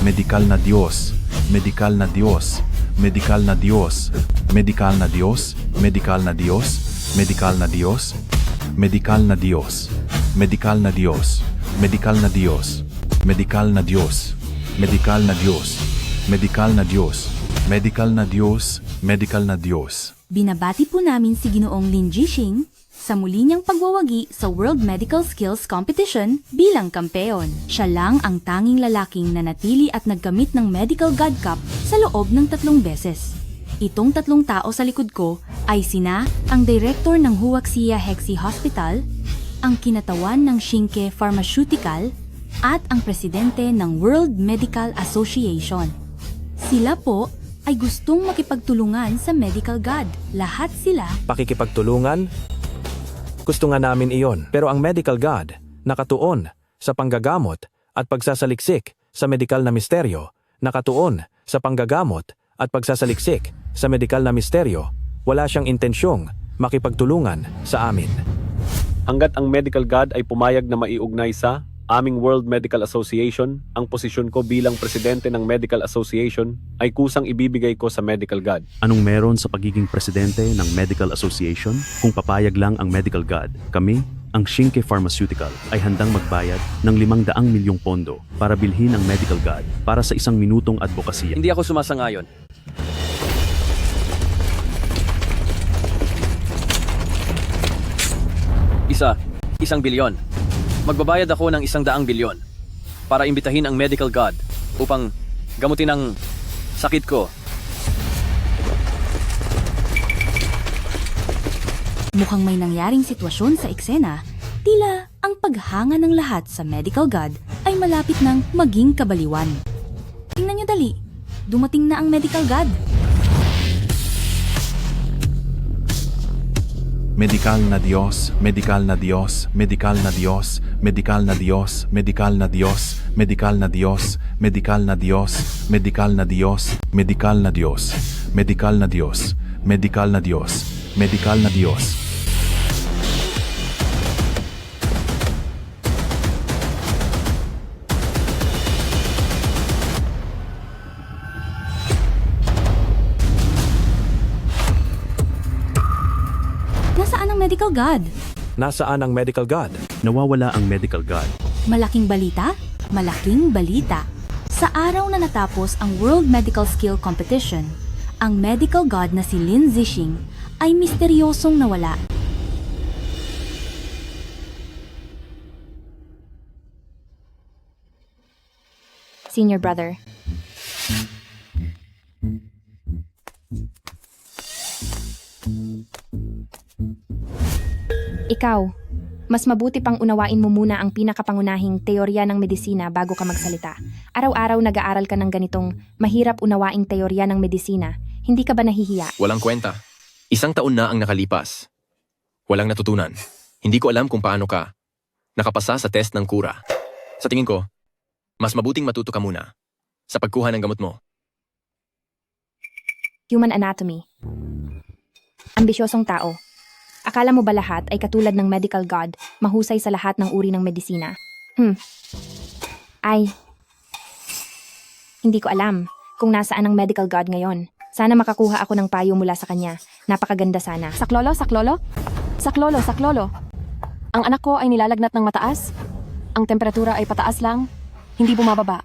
Medikal na Diyos, medikal na Diyos, medikal na Diyos, medikal na Diyos, medikal na Diyos, medikal na Diyos, medikal na Diyos, medikal na Diyos, medikal na Diyos, medikal na Diyos, medikal na Diyos, medikal na Diyos, medikal na Diyos, medikal na Diyos. Binabati po namin si Ginoong Lin Jixing sa muli niyang pagwawagi sa World Medical Skills Competition bilang kampeon. Siya lang ang tanging lalaking nanatili at nagkamit ng Medical God Cup sa loob ng 3 beses. Itong 3 tao sa likod ko ay sina ang Director ng Huaxia Hexi Hospital, ang kinatawan ng Shinke Pharmaceutical, at ang Presidente ng World Medical Association. Sila po ay gustong makipagtulungan sa Medical God. Lahat sila Pakikipagtulungan? Gusto nga namin iyon. Pero ang Medical God, nakatuon sa panggagamot at pagsasaliksik sa medikal na misteryo, nakatuon sa panggagamot at pagsasaliksik sa medikal na misteryo, wala siyang intensyong makipagtulungan sa amin. Hanggat ang Medical God ay pumayag na maiugnay sa aming World Medical Association, ang posisyon ko bilang presidente ng Medical Association ay kusang ibibigay ko sa Medical God. Anong meron sa pagiging presidente ng Medical Association? Kung papayag lang ang Medical God, kami, ang Shinke Pharmaceutical, ay handang magbayad ng 500 milyong pondo para bilhin ang Medical God para sa 1 minutong advokasya. Hindi ako sumasangayon. Isang bilyon. Magbabayad ako ng 100 bilyon para imbitahin ang Medical God upang gamutin ang sakit ko. mukhang may nangyaring sitwasyon sa eksena, tila ang paghanga ng lahat sa Medical God ay malapit ng maging kabaliwan. Tingnan niyo dali, dumating na ang Medical God. Medikal na Diyos, medikal na Diyos, medikal na Diyos, medikal na Diyos, medikal na Diyos, medikal na Diyos, medikal na Diyos, medikal na Diyos, medikal na Diyos, medikal na Diyos, medikal na Diyos, medikal na Diyos. Nasaan ang Medical God? Nasaan ang Medical God? Nawawala ang Medical God. Malaking balita? Malaking balita. Sa araw na natapos ang World Medical Skill Competition, ang Medical God na si Lin Zixing ay misteryosong nawala. Senior brother. Ikaw, mas mabuti pang unawain mo muna ang pinakapangunahing teorya ng medisina bago ka magsalita. Araw-araw nag-aaral ka ng ganitong mahirap unawaing teorya ng medisina. Hindi ka ba nahihiya? Walang kwenta. 1 taon na ang nakalipas. Walang natutunan. Hindi ko alam kung paano ka nakapasa sa test ng kura. Sa tingin ko, mas mabuting matuto ka muna sa pagkuha ng gamot mo. Human anatomy. Ambisyosong tao. Akala mo ba lahat ay katulad ng Medical God, mahusay sa lahat ng uri ng medisina? Ay, hindi ko alam kung nasaan ang Medical God ngayon. Sana makakuha ako ng payo mula sa kanya. Napakaganda sana. Saklolo, saklolo? Saklolo, saklolo. Ang anak ko ay nilalagnat ng mataas. Ang temperatura ay pataas lang. Hindi bumababa.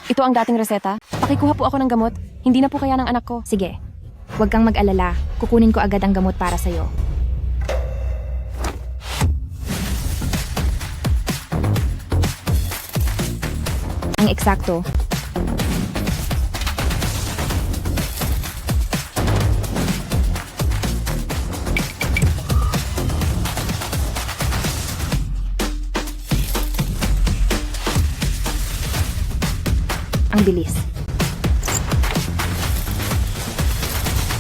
Ito ang dating reseta. Pakikuha po ako ng gamot. Hindi na po kaya ng anak ko. Sige, huwag kang mag-alala. Kukunin ko agad ang gamot para sa'yo. Ang eksakto. Ang bilis.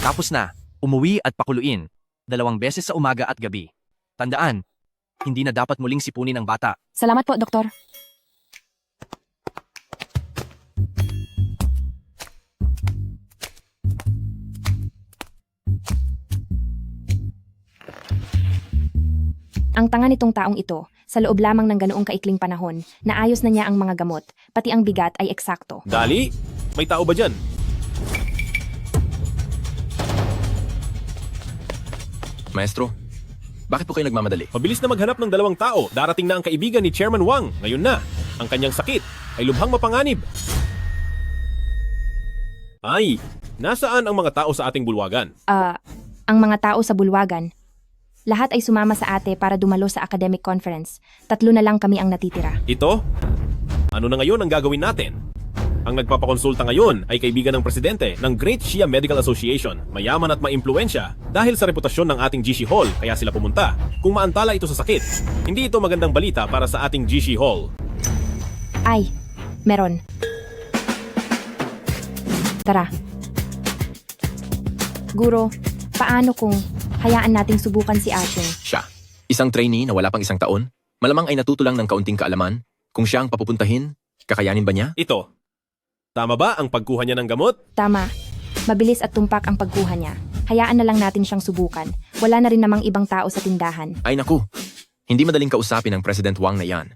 Tapos na, umuwi at pakuluin. 2 beses sa umaga at gabi. Tandaan, hindi na dapat muling sipunin ang bata. Salamat po, doktor. Ang tanga nitong taong ito, sa loob lamang ng ganoong kaikling panahon, naayos na niya ang mga gamot, pati ang bigat ay eksakto. Dali, may tao ba dyan? Maestro, bakit po kayo nagmamadali? Mabilis na maghanap ng 2 tao. Darating na ang kaibigan ni Chairman Wang. Ngayon na. Ang kanyang sakit ay lubhang mapanganib. Ay, nasaan ang mga tao sa ating bulwagan? Ang mga tao sa bulwagan, lahat ay sumama sa ate para dumalo sa academic conference. 3 na lang kami ang natitira. Ito? Ano na ngayon ang gagawin natin? Ang nagpapakonsulta ngayon ay kaibigan ng presidente ng Great Shia Medical Association. Mayaman at maimpluwensya dahil sa reputasyon ng ating GC Hall kaya sila pumunta. Kung maantala ito sa sakit, hindi ito magandang balita para sa ating GC Hall. Ay, meron. Tara. Guro, paano kung hayaan nating subukan si Ashing? Siya, isang trainee na wala pang 1 taon, malamang ay natuto lang ng kaunting kaalaman. Kung siya ang papupuntahin, kakayanin ba niya? Ito. Tama ba ang pagkuha niya ng gamot? Tama. Mabilis at tumpak ang pagkuha niya. Hayaan na lang natin siyang subukan. Wala na rin namang ibang tao sa tindahan. Ay naku, hindi madaling kausapin ng President Wang na yan.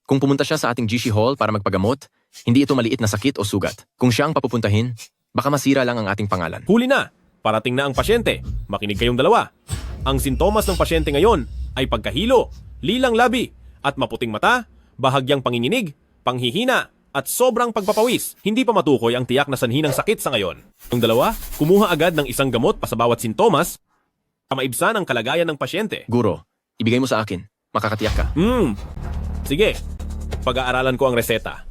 Kung pumunta siya sa ating GC Hall para magpagamot, hindi ito maliit na sakit o sugat. Kung siya ang papupuntahin, baka masira lang ang ating pangalan. Huli na! Parating na ang pasyente. Makinig kayong dalawa. Ang sintomas ng pasyente ngayon ay pagkahilo, lilang labi, at maputing mata, bahagyang panginginig, panghihina, at sobrang pagpapawis. Hindi pa matukoy ang tiyak na sanhi ng sakit sa ngayon. Yung dalawa, kumuha agad ng isang gamot pa sa bawat sintomas para maibsan ang kalagayan ng pasyente. Guro, ibigay mo sa akin. Makakatiyak ka. Sige, pag-aaralan ko ang reseta.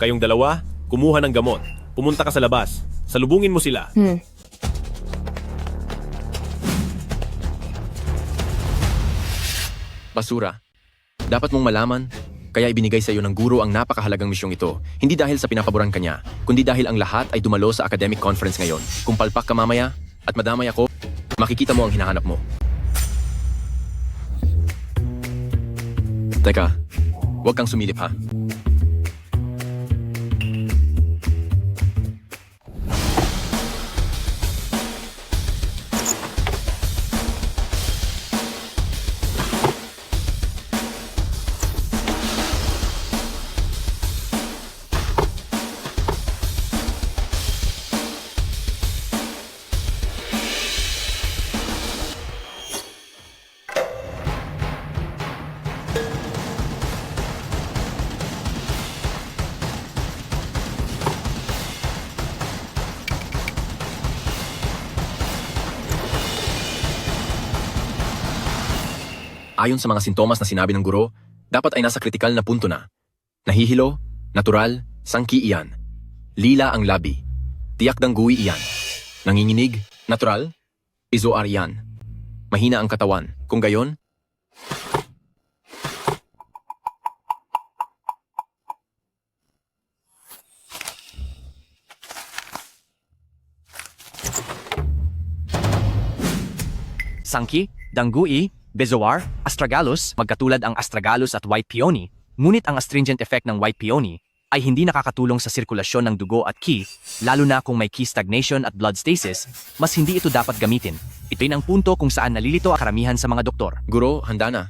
Kayong dalawa, kumuha ng gamot. Pumunta ka sa labas. Salubungin mo sila. Basura. Dapat mong malaman, kaya ibinigay sa iyo ng guro ang napakahalagang misyong ito. Hindi dahil sa pinapaboran ka niya, kundi dahil ang lahat ay dumalo sa academic conference ngayon. Kung palpak ka mamaya at madamay ako, makikita mo ang hinahanap mo. Teka, huwag kang sumilip ha. Ayon sa mga sintomas na sinabi ng guro, dapat ay nasa kritikal na punto na. Nahihilo, natural, sangki iyan. Lila ang labi. Tiyak dangguwi iyan. Nanginginig, natural, izoar iyan. Mahina ang katawan. Kung gayon, Sangki, Danggui, Bezoar, Astragalus, magkatulad ang Astragalus at White Peony, ngunit ang astringent effect ng White Peony ay hindi nakakatulong sa sirkulasyon ng dugo at qi, lalo na kung may qi stagnation at blood stasis, mas hindi ito dapat gamitin. Ito'y ang punto kung saan nalilito ang karamihan sa mga doktor. guro, handa na.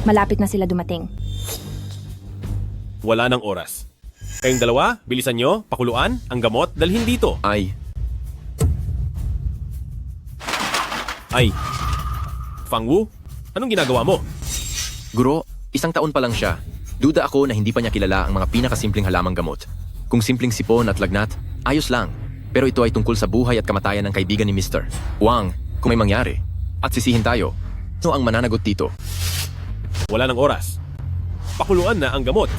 Malapit na sila dumating. Wala ng oras. Kayong dalawa, bilisan nyo, pakuluan, ang gamot, dalhin dito. Ay, Fang Wu, anong ginagawa mo? guro, 1 taon pa lang siya. Duda ako na hindi pa niya kilala ang mga pinakasimpleng halamang gamot. Kung simpleng sipon at lagnat, ayos lang. Pero ito ay tungkol sa buhay at kamatayan ng kaibigan ni Mr. Wang, kung may mangyari. At sisihin tayo. Ano ang mananagot dito? Wala ng oras. Pakuluan na ang gamot.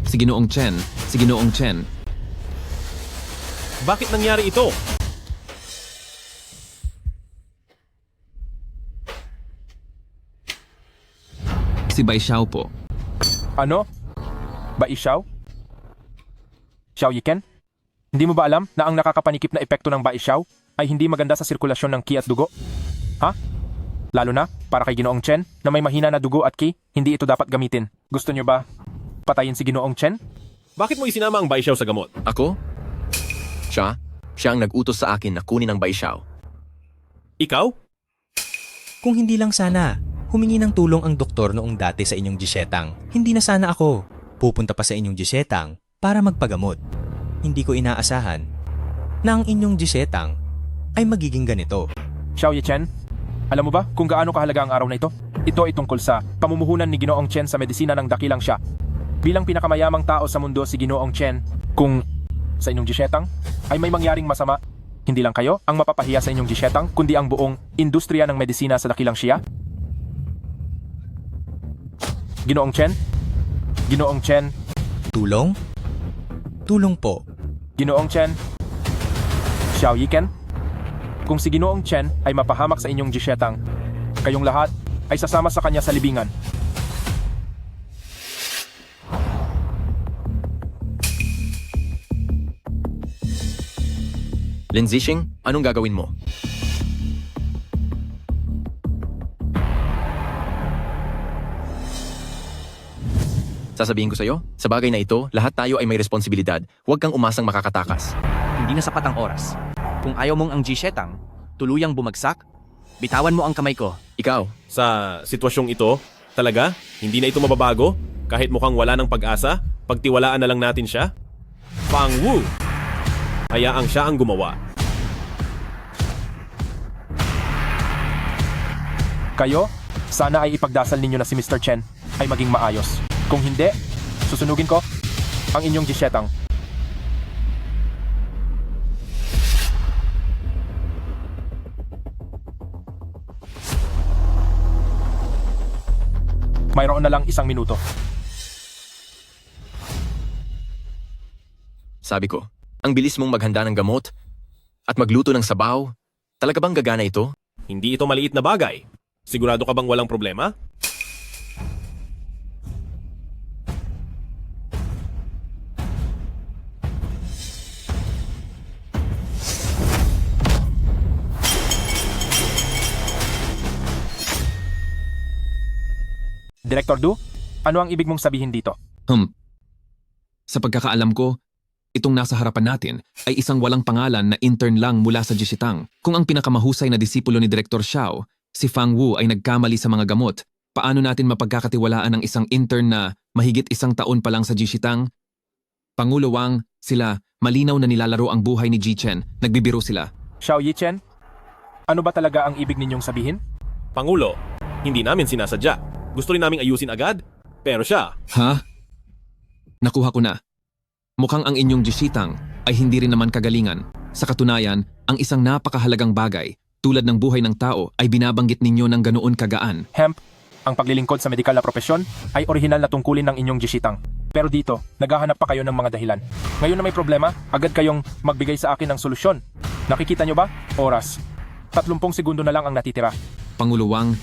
Si Ginoong Chen, si Ginoong Chen. Bakit nangyari ito? Si Bai Xiao po. Ano? Baisyaw? Xiao Yiken? Hindi mo ba alam na ang nakakapanikip na epekto ng baisyaw ay hindi maganda sa sirkulasyon ng qi at dugo? Ha? Lalo na para kay Ginoong Chen na may mahina na dugo at ki, hindi ito dapat gamitin. Gusto niyo ba patayin si Ginoong Chen? Bakit mo isinama ang Baisyaw sa gamot? Ako? Siya ang nag-utos sa akin na kunin ang Baisyaw. Ikaw? Kung hindi lang sana, humingi ng tulong ang doktor noong dati sa inyong Gisetang, hindi na sana ako pupunta pa sa inyong Gisetang para magpagamot. Hindi ko inaasahan na ang inyong Gisetang ay magiging ganito. Xiao Yichen, alam mo ba kung gaano kahalaga ang araw na ito? Ito ay tungkol sa pamumuhunan ni Ginoong Chen sa medisina ng dakilang siya. Bilang pinakamayamang tao sa mundo si Ginoong Chen, kung sa inyong Gisetang ay may mangyaring masama, hindi lang kayo ang mapapahiya sa inyong Gisetang, kundi ang buong industriya ng medisina sa dakilang siya. Ginoong Chen? Ginoong Chen? Tulong? Tulong po. Ginoong Chen? Xiao Yiken? Kung si Ginoong Chen ay mapahamak sa inyong Gisetang, kayong lahat ay sasama sa kanya sa libingan. Lin Zixing, anong gagawin mo? Sasabihin ko sa'yo, sa bagay na ito, lahat tayo ay may responsibilidad. Huwag kang umasang makakatakas. Hindi na sapat ang oras. Kung ayaw mong ang G-Shetang tuluyang bumagsak, bitawan mo ang kamay ko. Ikaw? Sa sitwasyong ito, talaga, hindi na ito mababago? Kahit mukhang wala ng pag-asa, pagtiwalaan na lang natin siya? Fang Wu! Hayaang siya ang gumawa. Kayo, sana ay ipagdasal ninyo na si Mr. Chen ay maging maayos. Kung hindi, susunugin ko ang inyong Gisetang. Mayroon na lang 1 minuto. Sabi ko, ang bilis mong maghanda ng gamot at magluto ng sabaw. Talaga bang gagana ito? Hindi ito maliit na bagay. Sigurado ka bang walang problema? Director Du, ano ang ibig mong sabihin dito? Sa pagkakaalam ko, itong nasa harapan natin ay isang walang pangalan na intern lang mula sa Jishitang. Kung ang pinakamahusay na disipulo ni Director Xiao, si Fang Wu ay nagkamali sa mga gamot, paano natin mapagkakatiwalaan ang isang intern na mahigit 1 taon pa lang sa Jishitang? Pangulo Wang, sila, malinaw na nilalaro ang buhay ni Ji Chen, nagbibiro sila. Xiao Yichen, ano ba talaga ang ibig ninyong sabihin? Pangulo, hindi namin sinasadya. Gusto rin naming ayusin agad, pero siya... Ha? Nakuha ko na. Mukhang ang inyong Jishitang ay hindi rin naman kagalingan. Sa katunayan, ang isang napakahalagang bagay, tulad ng buhay ng tao, ay binabanggit ninyo ng ganoon kagaan. Hemp, ang paglilingkod sa medikal na propesyon ay orihinal na tungkulin ng inyong Jishitang. Pero dito, naghahanap pa kayo ng mga dahilan. Ngayon na may problema, agad kayong magbigay sa akin ng solusyon. Nakikita nyo ba? Oras. 30 segundo na lang ang natitira. Pangulo Wang,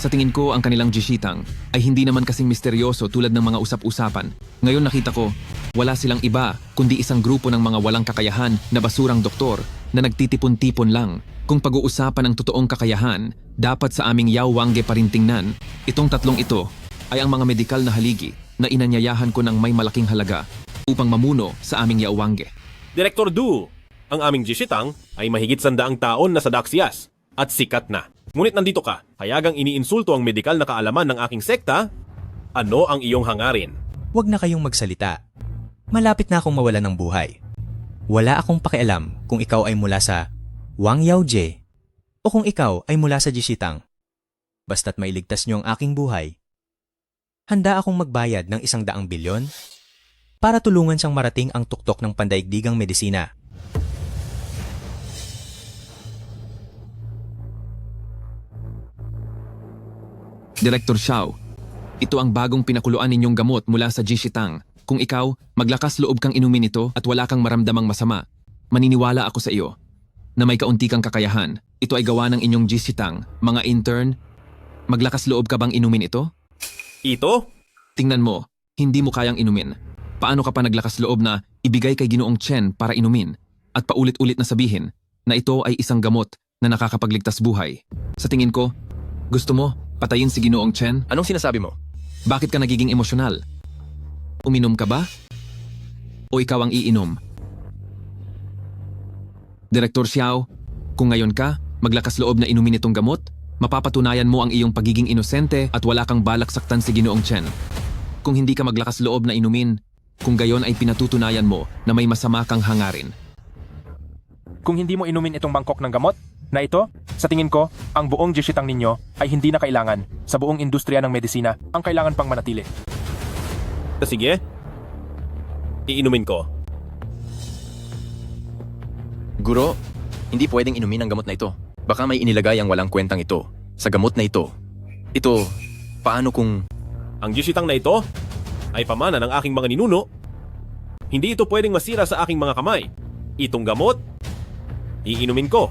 sa tingin ko ang kanilang Jishitang ay hindi naman kasing misteryoso tulad ng mga usap-usapan. Ngayon nakita ko, wala silang iba kundi isang grupo ng mga walang kakayahan na basurang doktor na nagtitipon-tipon lang. Kung pag-uusapan ang totoong kakayahan, dapat sa aming Yao Wangge pa rin tingnan. Itong tatlong ito ay ang mga medikal na haligi na inanyayahan ko ng may malaking halaga upang mamuno sa aming Yao Wangge. Director Du, ang aming Jishitang ay mahigit 100 taon na sa Daxias at sikat na. Ngunit nandito ka, hayagang iniinsulto ang medikal na kaalaman ng aking sekta. Ano ang iyong hangarin? Huwag na kayong magsalita. Malapit na akong mawala ng buhay. Wala akong pakialam kung ikaw ay mula sa Wang Yaojie o kung ikaw ay mula sa Jishitang. Basta't mailigtas niyo ang aking buhay, handa akong magbayad ng 100 bilyon para tulungan siyang marating ang tuktok ng pandaigdigang medisina. Director Xiao, ito ang bagong pinakuluan ninyong gamot mula sa Jishitang. Kung ikaw, maglakas loob kang inumin ito at wala kang maramdamang masama, maniniwala ako sa iyo na may kaunti kang kakayahan. Ito ay gawa ng inyong Jishitang, mga intern. Maglakas loob ka bang inumin ito? Ito? Tingnan mo, hindi mo kayang inumin. Paano ka pa naglakas loob na ibigay kay Ginoong Chen para inumin at paulit-ulit na sabihin na ito ay isang gamot na nakakapagligtas buhay? Sa tingin ko, Gusto mo, patayin si Ginoong Chen? Anong sinasabi mo? Bakit ka nagiging emosyonal? Uminom ka ba? O ikaw ang iinom? Direktor Xiao, kung ngayon ka, maglakas loob na inumin itong gamot, mapapatunayan mo ang iyong pagiging inosente at wala kang balak saktan si Ginoong Chen. Kung hindi ka maglakas loob na inumin, kung gayon ay pinatutunayan mo na may masama kang hangarin. Kung hindi mo inumin itong mangkok ng gamot na ito, sa tingin ko, ang buong jishitang ninyo ay hindi na kailangan sa buong industriya ng medisina. Ang kailangan pang manatili. Sige. Iinumin ko. Guro, hindi pwedeng inumin ang gamot na ito. Baka may inilagay ang walang kwentang ito sa gamot na ito. Ito, paano kung... Ang jishitang na ito ay pamana ng aking mga ninuno. Hindi ito pwedeng masira sa aking mga kamay. Itong gamot, iinumin ko.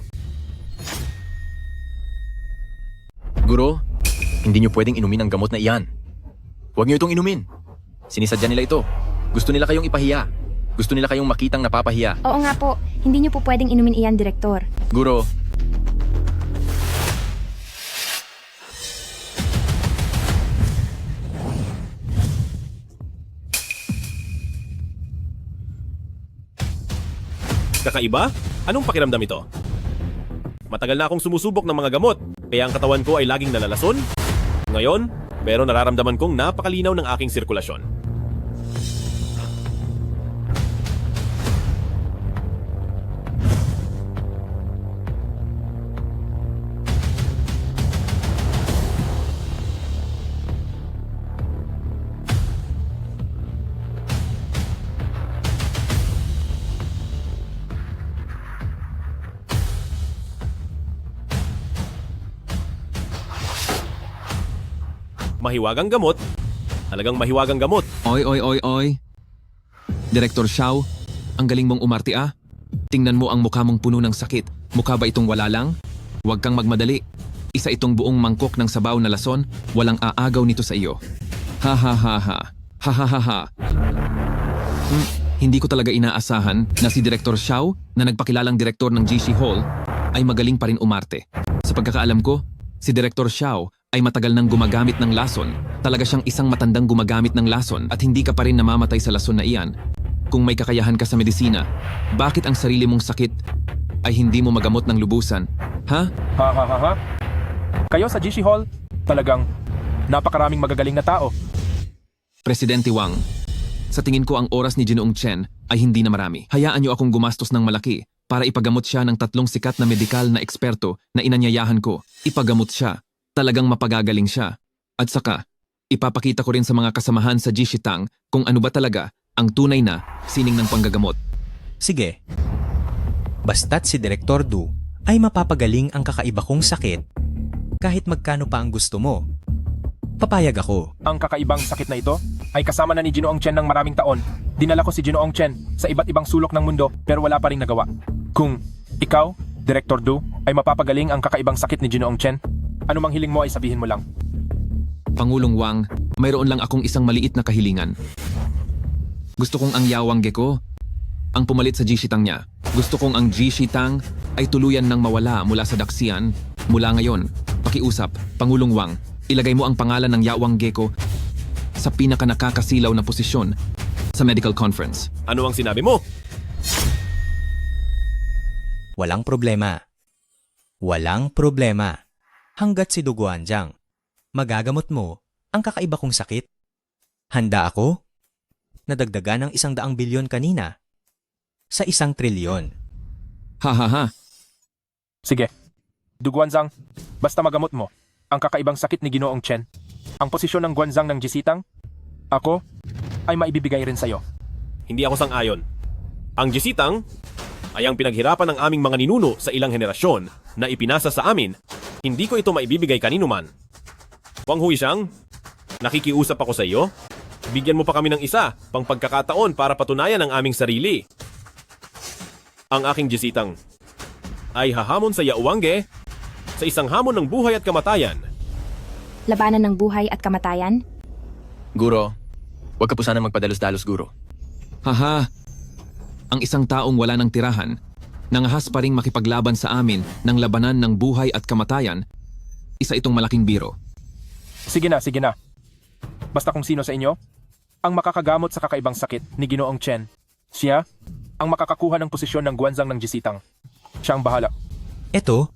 Guro, hindi niyo pwedeng inumin ang gamot na iyan. Huwag niyo itong inumin. Sinisadya nila ito. Gusto nila kayong ipahiya. Gusto nila kayong makitang napapahiya. Oo nga po, hindi niyo po pwedeng inumin iyan, Direktor. Guro, Kakaiba? Anong pakiramdam ito? Matagal na akong sumusubok ng mga gamot, kaya ang katawan ko ay laging nalalason. Ngayon, pero nararamdaman kong napakalinaw ng aking sirkulasyon. Mahiwagang gamot. Talagang mahiwagang gamot. Oy. Direktor Xiao, ang galing mong umarte ah. Tingnan mo ang mukha mong puno ng sakit. Mukha ba itong wala lang? Huwag kang magmadali. Isa itong buong mangkok ng sabaw na lason, walang aagaw nito sa iyo. Ha ha ha ha. Ha ha ha ha. Hindi ko talaga inaasahan na si Direktor Xiao na nagpakilalang direktor ng GC Hall ay magaling pa rin umarte. Sa pagkakaalam ko, si Direktor Xiao ay matagal nang gumagamit ng lason. Talaga siyang isang matandang gumagamit ng lason at hindi ka pa rin namamatay sa lason na iyan. Kung may kakayahan ka sa medisina, bakit ang sarili mong sakit ay hindi mo magamot ng lubusan? Ha? Ha? Kayo sa GC Hall, talagang napakaraming magagaling na tao. Presidente Wang, sa tingin ko ang oras ni Ginoong Chen ay hindi na marami. Hayaan niyo akong gumastos ng malaki para ipagamot siya ng 3 sikat na medikal na eksperto na inanyayahan ko. Ipagamot siya. Talagang mapagagaling siya. At saka, ipapakita ko rin sa mga kasamahan sa Jishitang kung ano ba talaga ang tunay na sining ng panggagamot. Sige. Basta't si Direktor Du ay mapapagaling ang kakaiba kong sakit, kahit magkano pa ang gusto mo, papayag ako. Ang kakaibang sakit na ito ay kasama na ni Ginoong Chen ng maraming taon. Dinala ko si Ginoong Chen sa iba't ibang sulok ng mundo pero wala pa rin nagawa. Kung ikaw, Direktor Du, ay mapapagaling ang kakaibang sakit ni Ginoong Chen, ano mang hiling mo ay sabihin mo lang. Pangulong Wang, mayroon lang akong isang maliit na kahilingan. Gusto kong ang Yawang Gecko ang pumalit sa Jishitang niya. Gusto kong ang Jishitang ay tuluyan nang mawala mula sa Daxian. Mula ngayon, pakiusap, Pangulong Wang, ilagay mo ang pangalan ng Yawang Gecko sa pinaka-nakakasilaw na posisyon sa medical conference. Ano ang sinabi mo? Walang problema. Walang problema. Hanggat si Duguanjang, magagamot mo ang kakaiba kong sakit. Handa ako? Nadagdagan ng 100 bilyon kanina sa 1 trilyon. Ha. Sige. Duguanzang, basta magamot mo ang kakaibang sakit ni Ginoong Chen. Ang posisyon ng Guanzang ng Jisitang, ako ay maibibigay rin sa'yo. Hindi ako sang-ayon. Ang Jisitang ay ang pinaghirapan ng aming mga ninuno sa ilang henerasyon na ipinasa sa amin. Hindi ko ito maibibigay kanino man. Wang Huishang, nakikiusap ako sa iyo. Bigyan mo pa kami ng isa pang pagkakataon para patunayan ang aming sarili. Ang aking Jisitang ay hahamon sa Yawangge sa isang hamon ng buhay at kamatayan. Labanan ng buhay at kamatayan? Guro, huwag ka po sana magpadalos-dalos, Guro. Haha. Ang isang taong wala ng tirahan, nangahas pa ring makipaglaban sa amin ng labanan ng buhay at kamatayan, Isa itong malaking biro. Sige na, sige na. Basta kung sino sa inyo, ang makakagamot sa kakaibang sakit ni Ginoong Chen. Siya, ang makakakuha ng posisyon ng guwanzang ng Jisitang. Siya ang bahala. Eto,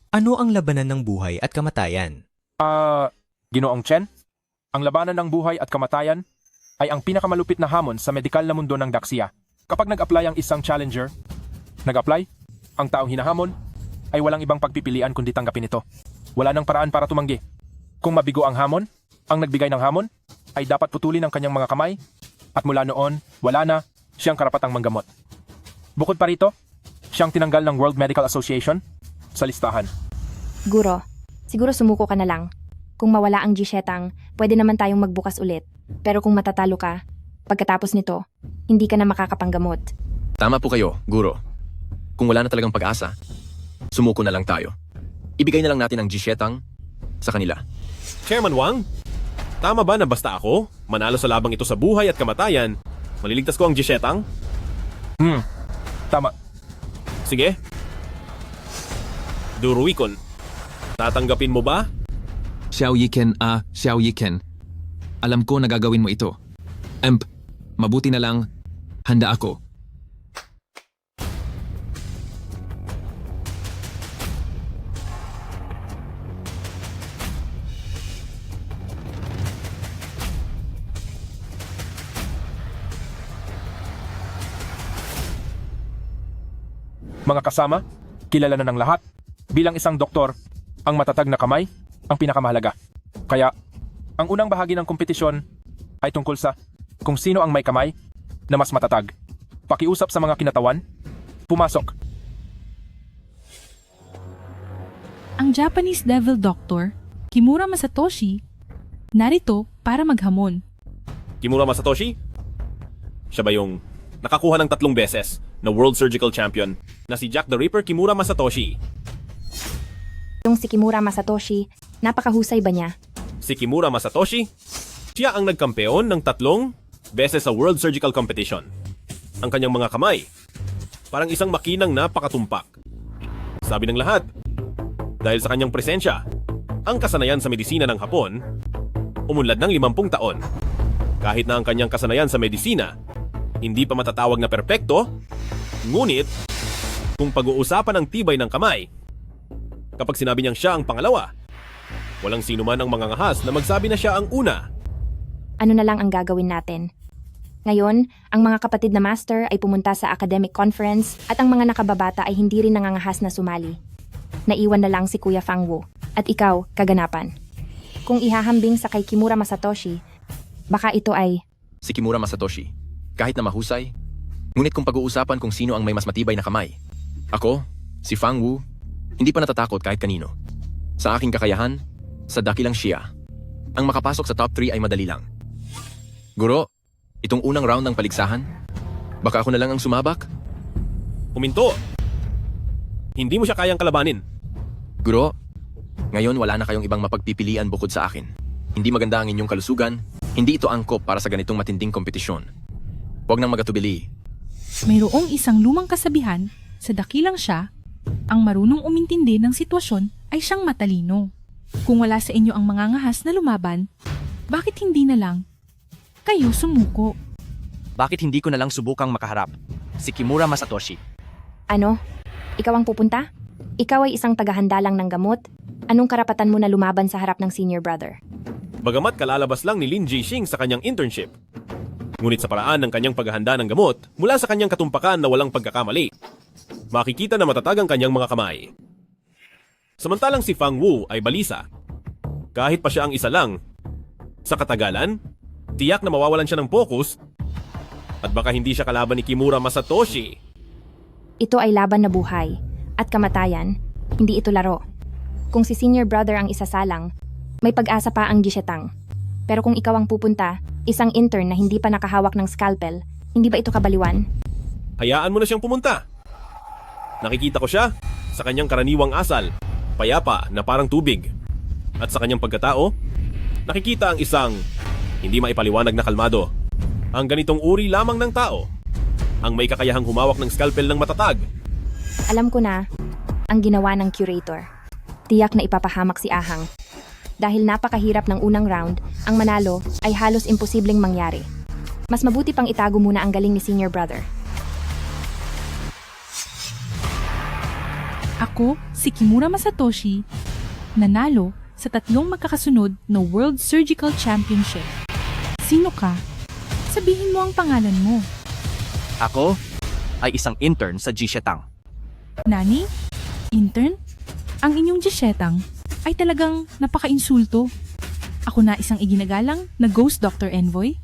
ano ang labanan ng buhay at kamatayan? Ginoong Chen, ang labanan ng buhay at kamatayan ay ang pinakamalupit na hamon sa medikal na mundo ng Daxia. Kapag nag-apply ang isang challenger, ang taong hinahamon ay walang ibang pagpipilian kundi tanggapin ito. Wala nang paraan para tumanggi. Kung mabigo ang hamon, ang nagbigay ng hamon ay dapat putulin ang kanyang mga kamay at mula noon, wala na siyang karapatang manggamot. Bukod pa rito, siyang tinanggal ng World Medical Association sa listahan. Guro, siguro sumuko ka na lang. Kung mawala ang Jishetang, pwede naman tayong magbukas ulit. Pero kung matatalo ka, pagkatapos nito, hindi ka na makakapanggamot. Tama po kayo, Guro. Kung wala na talagang pag-asa, sumuko na lang tayo. Ibigay na lang natin ang Jishetang sa kanila. Chairman Wang, tama ba na basta ako, manalo sa labang ito sa buhay at kamatayan, maliligtas ko ang Jishetang? Tama. Sige. Duruikon, tatanggapin mo ba? Xiao Yiken. Alam ko na gagawin mo ito. Mabuti na lang, handa ako. Mga kasama, kilala na ng lahat. Bilang isang doktor, ang matatag na kamay ang pinakamahalaga. Kaya, ang unang bahagi ng kompetisyon ay tungkol sa kung sino ang may kamay na mas matatag. Pakiusap sa mga kinatawan. Pumasok. Ang Japanese Devil Doctor, Kimura Masatoshi, narito para maghamon. Kimura Masatoshi? Siya ba yung nakakuha ng 3 beses na World Surgical Champion na si Jack the Ripper Kimura Masatoshi? Yung si Kimura Masatoshi, napakahusay ba niya? Si Kimura Masatoshi, siya ang nagkampeon ng 3 beses sa World Surgical Competition. Ang kanyang mga kamay, parang isang makinang napakatumpak. Sabi ng lahat, dahil sa kanyang presensya, ang kasanayan sa medisina ng Hapon, umunlad ng 50 taon. Kahit na ang kanyang kasanayan sa medisina, hindi pa matatawag na perpekto, ngunit, kung pag-uusapan ang tibay ng kamay, kapag sinabi niyang siya ang pangalawa, walang sino man ang mangangahas na magsabi na siya ang una. Ano na lang ang gagawin natin? Ngayon, ang mga kapatid na master ay pumunta sa academic conference at ang mga nakababata ay hindi rin nangangahas na sumali. Naiwan na lang si Kuya Fangwu at ikaw, kaganapan. Kung ihahambing sa kay Kimura Masatoshi, baka ito ay... Si Kimura Masatoshi, kahit na mahusay, ngunit kung pag-uusapan kung sino ang may mas matibay na kamay, ako, si Fangwu, hindi pa natatakot kahit kanino. Sa aking kakayahan, sa dakilang siya, ang makapasok sa top 3 ay madali lang. Guro, itong unang round ng paligsahan, baka ako na lang ang sumabak? Huminto! Hindi mo siya kayang kalabanin. Guro, ngayon wala na kayong ibang mapagpipilian bukod sa akin. Hindi maganda ang inyong kalusugan, hindi ito angkop para sa ganitong matinding kompetisyon. Huwag nang magatubili. Mayroong isang lumang kasabihan, sa dakilang siya, ang marunong umintindi ng sitwasyon ay siyang matalino. Kung wala sa inyo ang mangangahas na lumaban, bakit hindi na lang kayo sumuko? Bakit hindi ko na lang subukang makaharap? Si Kimura Masatoshi. Ano? Ikaw ang pupunta? Ikaw ay isang tagahanda lang ng gamot? Anong karapatan mo na lumaban sa harap ng senior brother? Bagamat kalalabas lang ni Lin Jixing sa kanyang internship. Ngunit sa paraan ng kanyang paghahanda ng gamot, mula sa kanyang katumpakan na walang pagkakamali, makikita na matatag ang kanyang mga kamay. Samantalang si Fangwu ay balisa. Kahit pa siya ang isa lang, sa katagalan, tiyak na mawawalan siya ng focus at baka hindi siya kalaban ni Kimura Masatoshi. Ito ay laban na buhay at kamatayan, hindi ito laro. Kung si senior brother ang isasalang, may pag-asa pa ang Jishetang. Pero kung ikaw ang pupunta, isang intern na hindi pa nakahawak ng scalpel, hindi ba ito kabaliwan? Hayaan mo na siyang pumunta. Nakikita ko siya sa kanyang karaniwang asal, payapa na parang tubig. At sa kanyang pagkatao, nakikita ang isang hindi maipaliwanag na kalmado. Ang ganitong uri lamang ng tao, ang may kakayahang humawak ng scalpel ng matatag. Alam ko na, ang ginawa ng curator. tiyak na ipapahamak si Ahang. Dahil napakahirap ng unang round, ang manalo ay halos imposibleng mangyari. Mas mabuti pang itago muna ang galing ni Senior Brother. Ako, si Kimura Masatoshi, nanalo sa 3 magkakasunod na World Surgical Championship. Sino ka? Sabihin mo ang pangalan mo. Ako ay isang intern sa Jishetang. Nani? Intern? Ang inyong Jishetang ay talagang napaka-insulto. Ako na isang iginagalang na Ghost Doctor Envoy.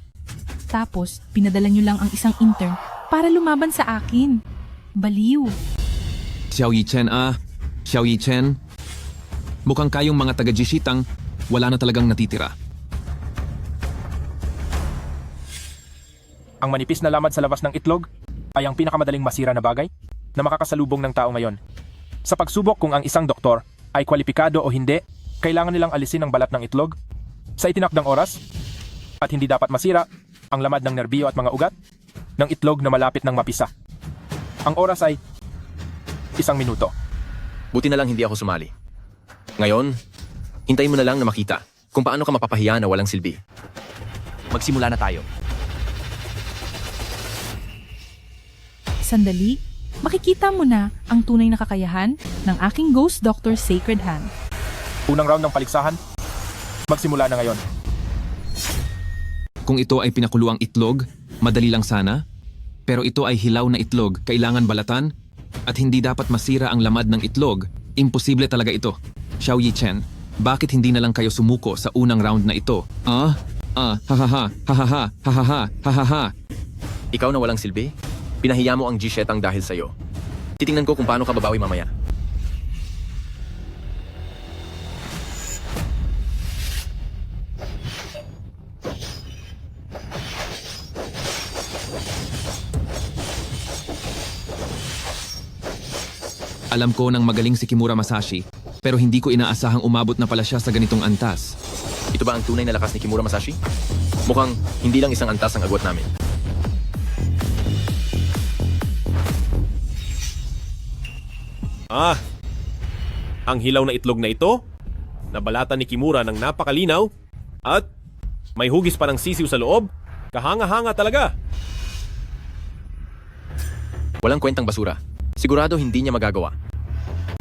Tapos, pinadala nyo lang ang isang intern para lumaban sa akin. Baliw. Xiao Yi-chen Xiao Yi-chen. Mukhang kayong mga taga-Jishitang wala na talagang natitira. Ang manipis na lamad sa labas ng itlog ay ang pinakamadaling masira na bagay na makakasalubong ng tao ngayon. Sa pagsubok kung ang isang doktor ay kwalipikado o hindi, kailangan nilang alisin ang balat ng itlog sa itinakdang oras at hindi dapat masira ang lamad ng nerbiyo at mga ugat ng itlog na malapit ng mapisa. Ang oras ay 1 minuto. Buti na lang hindi ako sumali. Ngayon, hintayin mo na lang na makita kung paano ka mapapahiya na walang silbi. Magsimula na tayo. Sandali, makikita mo na ang tunay na kakayahan ng aking Ghost Doctor Sacred Hand. Unang round ng paligsahan, magsimula na ngayon. Kung ito ay pinakuluang itlog, madali lang sana. Pero ito ay hilaw na itlog, kailangan balatan. At hindi dapat masira ang lamad ng itlog. Imposible talaga ito. Xiao Yi-chen, bakit hindi na lang kayo sumuko sa unang round na ito? Ha. Ikaw na walang silbi? Pinahiya mo ang Jishetang dahil sa'yo. Titingnan ko kung paano ka babawi mamaya. Alam ko nang magaling si Kimura Masashi, pero hindi ko inaasahang umabot na pala siya sa ganitong antas. Ito ba ang tunay na lakas ni Kimura Masashi? Mukhang hindi lang isang antas ang agwat namin. Ang hilaw na itlog na ito, nabalatan ni Kimura ng napakalinaw, at may hugis pa ng sisiw sa loob, kahanga-hanga talaga. Walang kwentang basura. Sigurado hindi niya magagawa.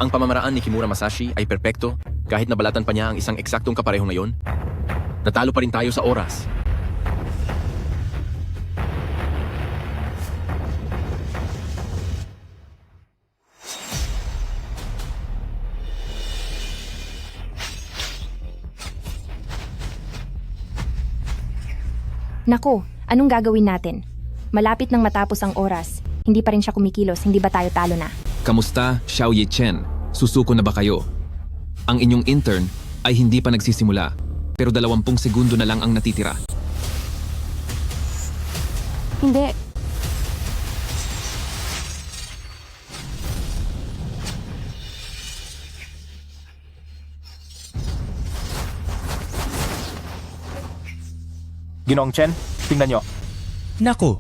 Ang pamamaraan ni Kimura Masashi ay perpekto kahit nabalatan pa niya ang isang eksaktong kapareho ngayon. Natalo pa rin tayo sa oras. Nako, anong gagawin natin? Malapit nang matapos ang oras. Hindi pa rin siya kumikilos, hindi ba tayo talo na? Kamusta, Xiao Yi-chen? Susuko na ba kayo? Ang inyong intern ay hindi pa nagsisimula, pero 20 segundo na lang ang natitira. Hindi. Ginoong Chen, tingnan nyo. Naku,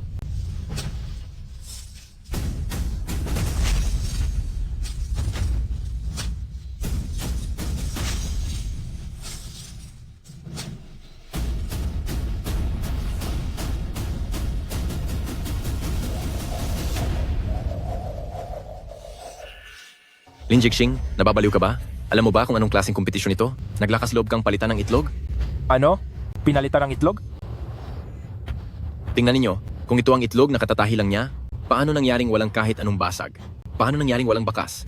Lin Jixing, nababaliw ka ba? Alam mo ba kung anong klaseng kompetisyon ito? Naglakas loob kang palitan ng itlog? Ano? Pinalitan ng itlog? Tingnan ninyo, kung ito ang itlog na katatahi lang niya, paano nangyaring walang kahit anong basag? Paano nangyaring walang bakas?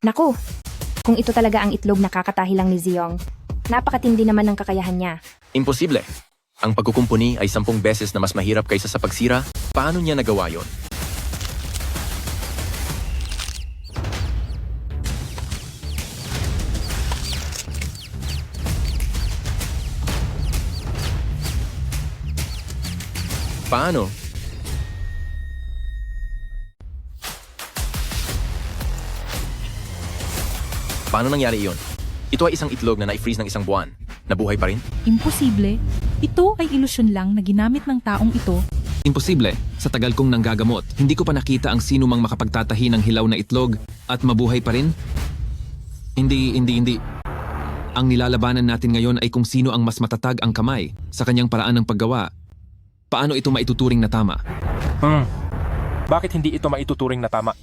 Naku, kung ito talaga ang itlog na kakatahi lang ni Ziyong, napakatindi naman ng kakayahan niya. Imposible. Ang pagkukumpuni ay 10 beses na mas mahirap kaysa sa pagsira. Paano niya nagawa yon? Paano? Paano nangyari iyon? Ito ay isang itlog na na-freeze ng isang buwan. Nabuhay pa rin? Imposible. Ito ay ilusyon lang na ginamit ng taong ito. Imposible. Sa tagal kong nanggagamot, hindi ko pa nakita ang sino mang makapagtatahi ng hilaw na itlog at mabuhay pa rin. Hindi. Ang nilalabanan natin ngayon ay kung sino ang mas matatag ang kamay sa kanyang paraan ng paggawa. Paano ito maituturing na tama? Bakit hindi ito maituturing na tama?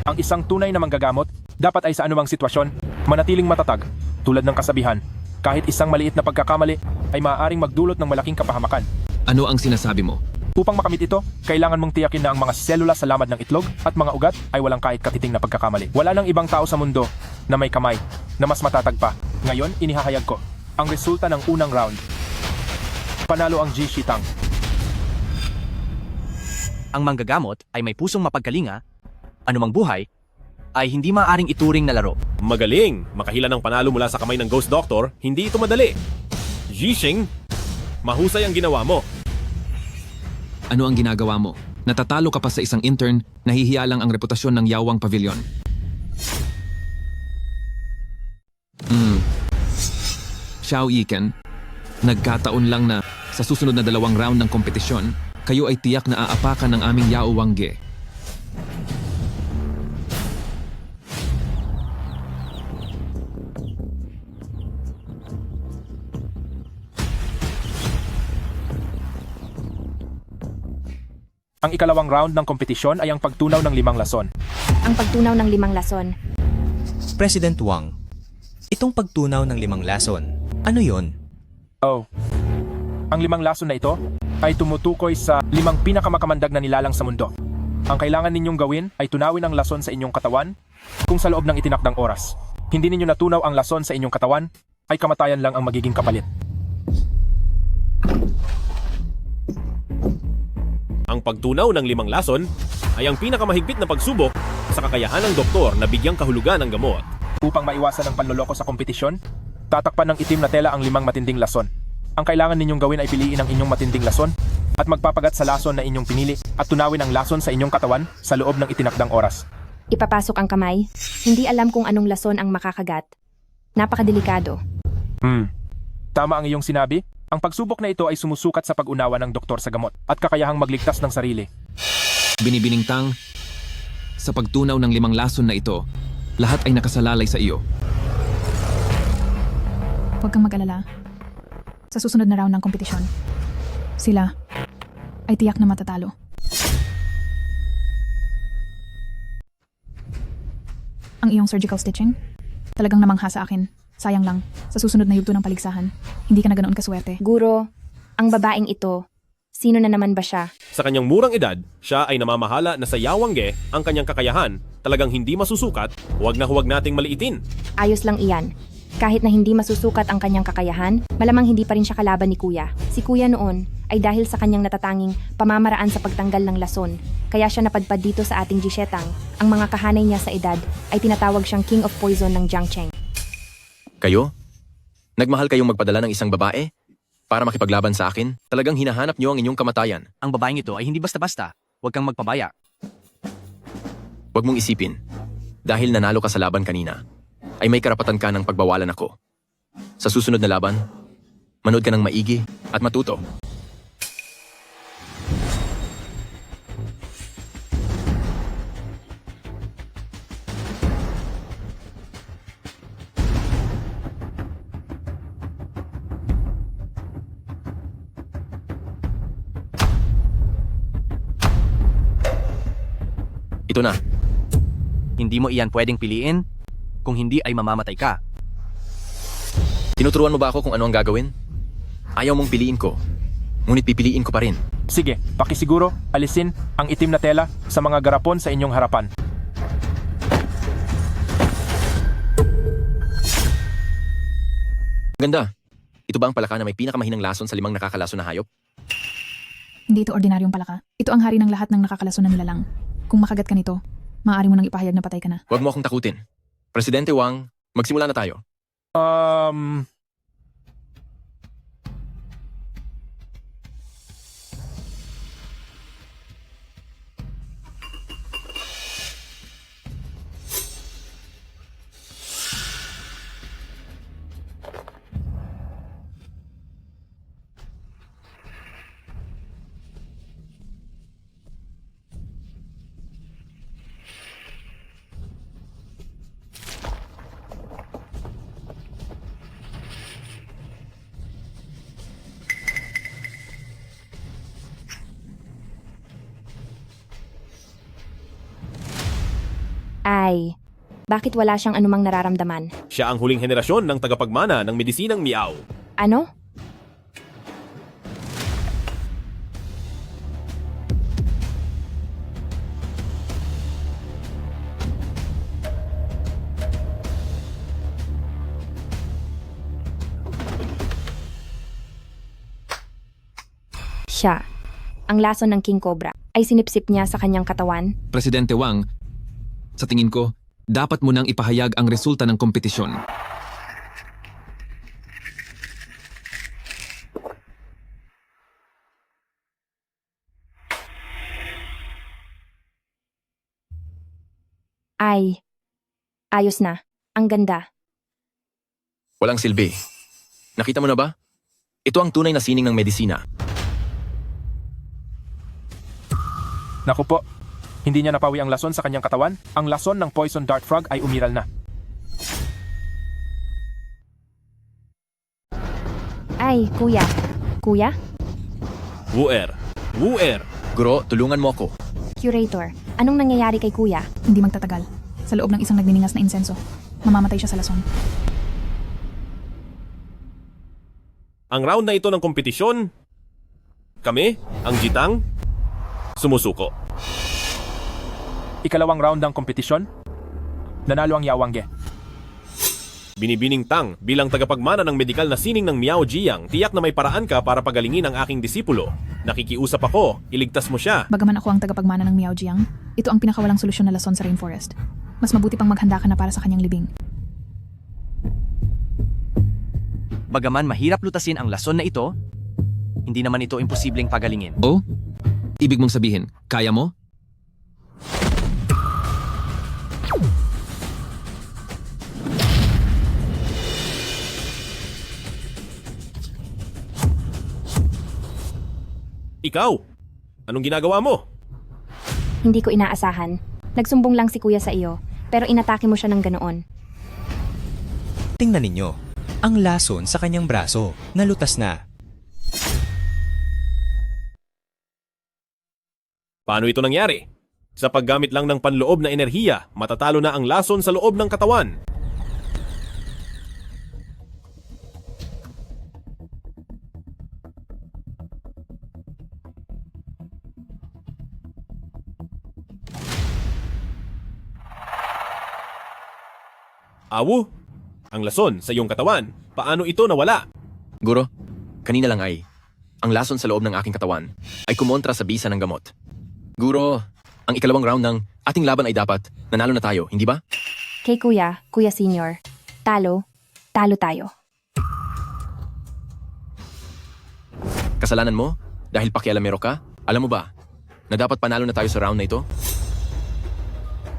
Ang isang tunay na manggagamot dapat ay sa anumang sitwasyon manatiling matatag tulad ng kasabihan. Kahit isang maliit na pagkakamali ay maaaring magdulot ng malaking kapahamakan. Ano ang sinasabi mo? Upang makamit ito, kailangan mong tiyakin na ang mga selula sa lamad ng itlog at mga ugat ay walang kahit katiting na pagkakamali. Wala nang ibang tao sa mundo na may kamay na mas matatag pa. Ngayon, inihahayag ko ang resulta ng unang round. Panalo ang Ji Shitang. Ang manggagamot ay may pusong mapagkalinga, anumang buhay, ay hindi maaaring ituring na laro. Magaling! Makahila ng panalo mula sa kamay ng Ghost Doctor, hindi ito madali. Jixing, mahusay ang ginawa mo. Ano ang ginagawa mo? Natatalo ka pa sa isang intern, nahihiya lang ang reputasyon ng Yawang Pavilion. Xiao Yiken, nagkataon lang na sa susunod na 2 round ng kompetisyon, kayo ay tiyak na aapakan ng aming Yao Wangge. Ang ikalawang round ng kompetisyon ay ang pagtunaw ng 5 lason. Ang pagtunaw ng 5 lason. President Wang, itong pagtunaw ng 5 lason, ano yon? Oh. Ang 5 lason na ito ay tumutukoy sa 5 pinakamakamandag na nilalang sa mundo. Ang kailangan ninyong gawin ay tunawin ang lason sa inyong katawan kung sa loob ng itinakdang oras. Hindi ninyo natunaw ang lason sa inyong katawan, ay kamatayan lang ang magiging kapalit. Ang pagtunaw ng 5 lason ay ang pinakamahigpit na pagsubok sa kakayahan ng doktor na bigyang kahulugan ng gamot. Upang maiwasan ang panloloko sa kompetisyon, tatakpan ng itim na tela ang 5 matinding lason. Ang kailangan ninyong gawin ay piliin ang inyong matinding lason at magpapagat sa lason na inyong pinili at tunawin ang lason sa inyong katawan sa loob ng itinakdang oras. Ipapasok ang kamay. Hindi alam kung anong lason ang makakagat. Napakadelikado. Tama ang iyong sinabi. Ang pagsubok na ito ay sumusukat sa pag-unawa ng doktor sa gamot at kakayahang magligtas ng sarili. Binibinintang, sa pagtunaw ng 5 lason na ito, lahat ay nakasalalay sa iyo. Huwag kang mag-alala. Sa susunod na round ng kompetisyon, sila ay tiyak na matatalo. Ang iyong surgical stitching, talagang namangha sa akin. Sayang lang, sa susunod na yugto ng paligsahan, hindi ka na ganoon kaswerte. Guro, ang babaeng ito, sino na naman ba siya? Sa kanyang murang edad, siya ay namamahala na sa Yawangge ang kanyang kakayahan, talagang hindi masusukat, huwag na huwag nating maliitin. Ayos lang iyan. Kahit na hindi masusukat ang kanyang kakayahan, malamang hindi pa rin siya kalaban ni Kuya. Si Kuya noon ay dahil sa kanyang natatanging pamamaraan sa pagtanggal ng lason. Kaya siya napadpad dito sa ating Jishetang. Ang mga kahanay niya sa edad ay tinatawag siyang King of Poison ng Jiangcheng. Kayo? Nagmahal kayong magpadala ng isang babae para makipaglaban sa akin? Talagang hinahanap niyo ang inyong kamatayan. Ang babaeng ito ay hindi basta-basta. Huwag kang magpabaya. Huwag mong isipin. Dahil nanalo ka sa laban kanina, ay may karapatan ka ng pagbawalan ako. Sa susunod na laban, manood ka ng maigi at matuto. Ito na. Hindi mo iyan pwedeng piliin. Kung hindi ay mamamatay ka. Tinuturuan mo ba ako kung ano ang gagawin? Ayaw mong piliin ko, ngunit pipiliin ko pa rin. Sige, pakisiguro, alisin ang itim na tela sa mga garapon sa inyong harapan. Ganda. Ito ba ang palaka na may pinakamahinang lason sa 5 nakakalason na hayop? Hindi ito ordinaryong palaka. Ito ang hari ng lahat ng nakakalason na nilalang. Kung makagat ka nito, maaari mo nang ipahayag na patay ka na. Huwag mo akong takutin. Presidente Wang, magsimula na tayo. Ay, bakit wala siyang anumang nararamdaman? Siya ang huling henerasyon ng tagapagmana ng medisinang Miao. Ano? Siya, ang lason ng King Cobra, ay sinipsip niya sa kanyang katawan. Presidente Wang, sa tingin ko, dapat mo nang ipahayag ang resulta ng kompetisyon. Ay, ayos na. Ang ganda. Walang silbi. Nakita mo na ba? Ito ang tunay na sining ng medisina. Naku po, hindi niya napawi ang lason sa kanyang katawan. Ang lason ng poison dart frog ay umiral na. Ay, kuya. Kuya? Wuer! Wuer! Guro, tulungan mo ako. Curator, anong nangyayari kay kuya? Hindi magtatagal. Sa loob ng isang nagniningas na insenso, mamamatay siya sa lason. Ang round na ito ng kompetisyon, kami, ang Jitang, sumusuko. Ikalawang round ng kompetisyon, nanalo ang Yawangge. Binibining Tang, bilang tagapagmana ng medikal na sining ng Miao Jiang, tiyak na may paraan ka para pagalingin ang aking disipulo. Nakikiusap ako, iligtas mo siya. Bagaman ako ang tagapagmana ng Miao Jiang, ito ang pinakawalang solusyon na lason sa rainforest. Mas mabuti pang maghanda ka na para sa kanyang libing. Bagaman mahirap lutasin ang lason na ito, hindi naman ito imposibleng pagalingin. Oh? Ibig mong sabihin, kaya mo? Ikaw, anong ginagawa mo? Hindi ko inaasahan. Nagsumbong lang si kuya sa iyo, pero inatake mo siya ng ganoon. Tingnan ninyo, ang lason sa kanyang braso, nalutas na. Paano ito nangyari? Sa paggamit lang ng panloob na enerhiya, matatalo na ang lason sa loob ng katawan. Awu, ang lason sa iyong katawan, paano ito nawala? Guro, kanina lang ay, ang lason sa loob ng aking katawan ay kumontra sa bisa ng gamot. Guro, ang ikalawang round ng ating laban ay dapat nanalo na tayo, hindi ba? Kay kuya, kuya senior, talo tayo. Kasalanan mo dahil pakialamero ka? Alam mo ba na dapat panalo na tayo sa round na ito?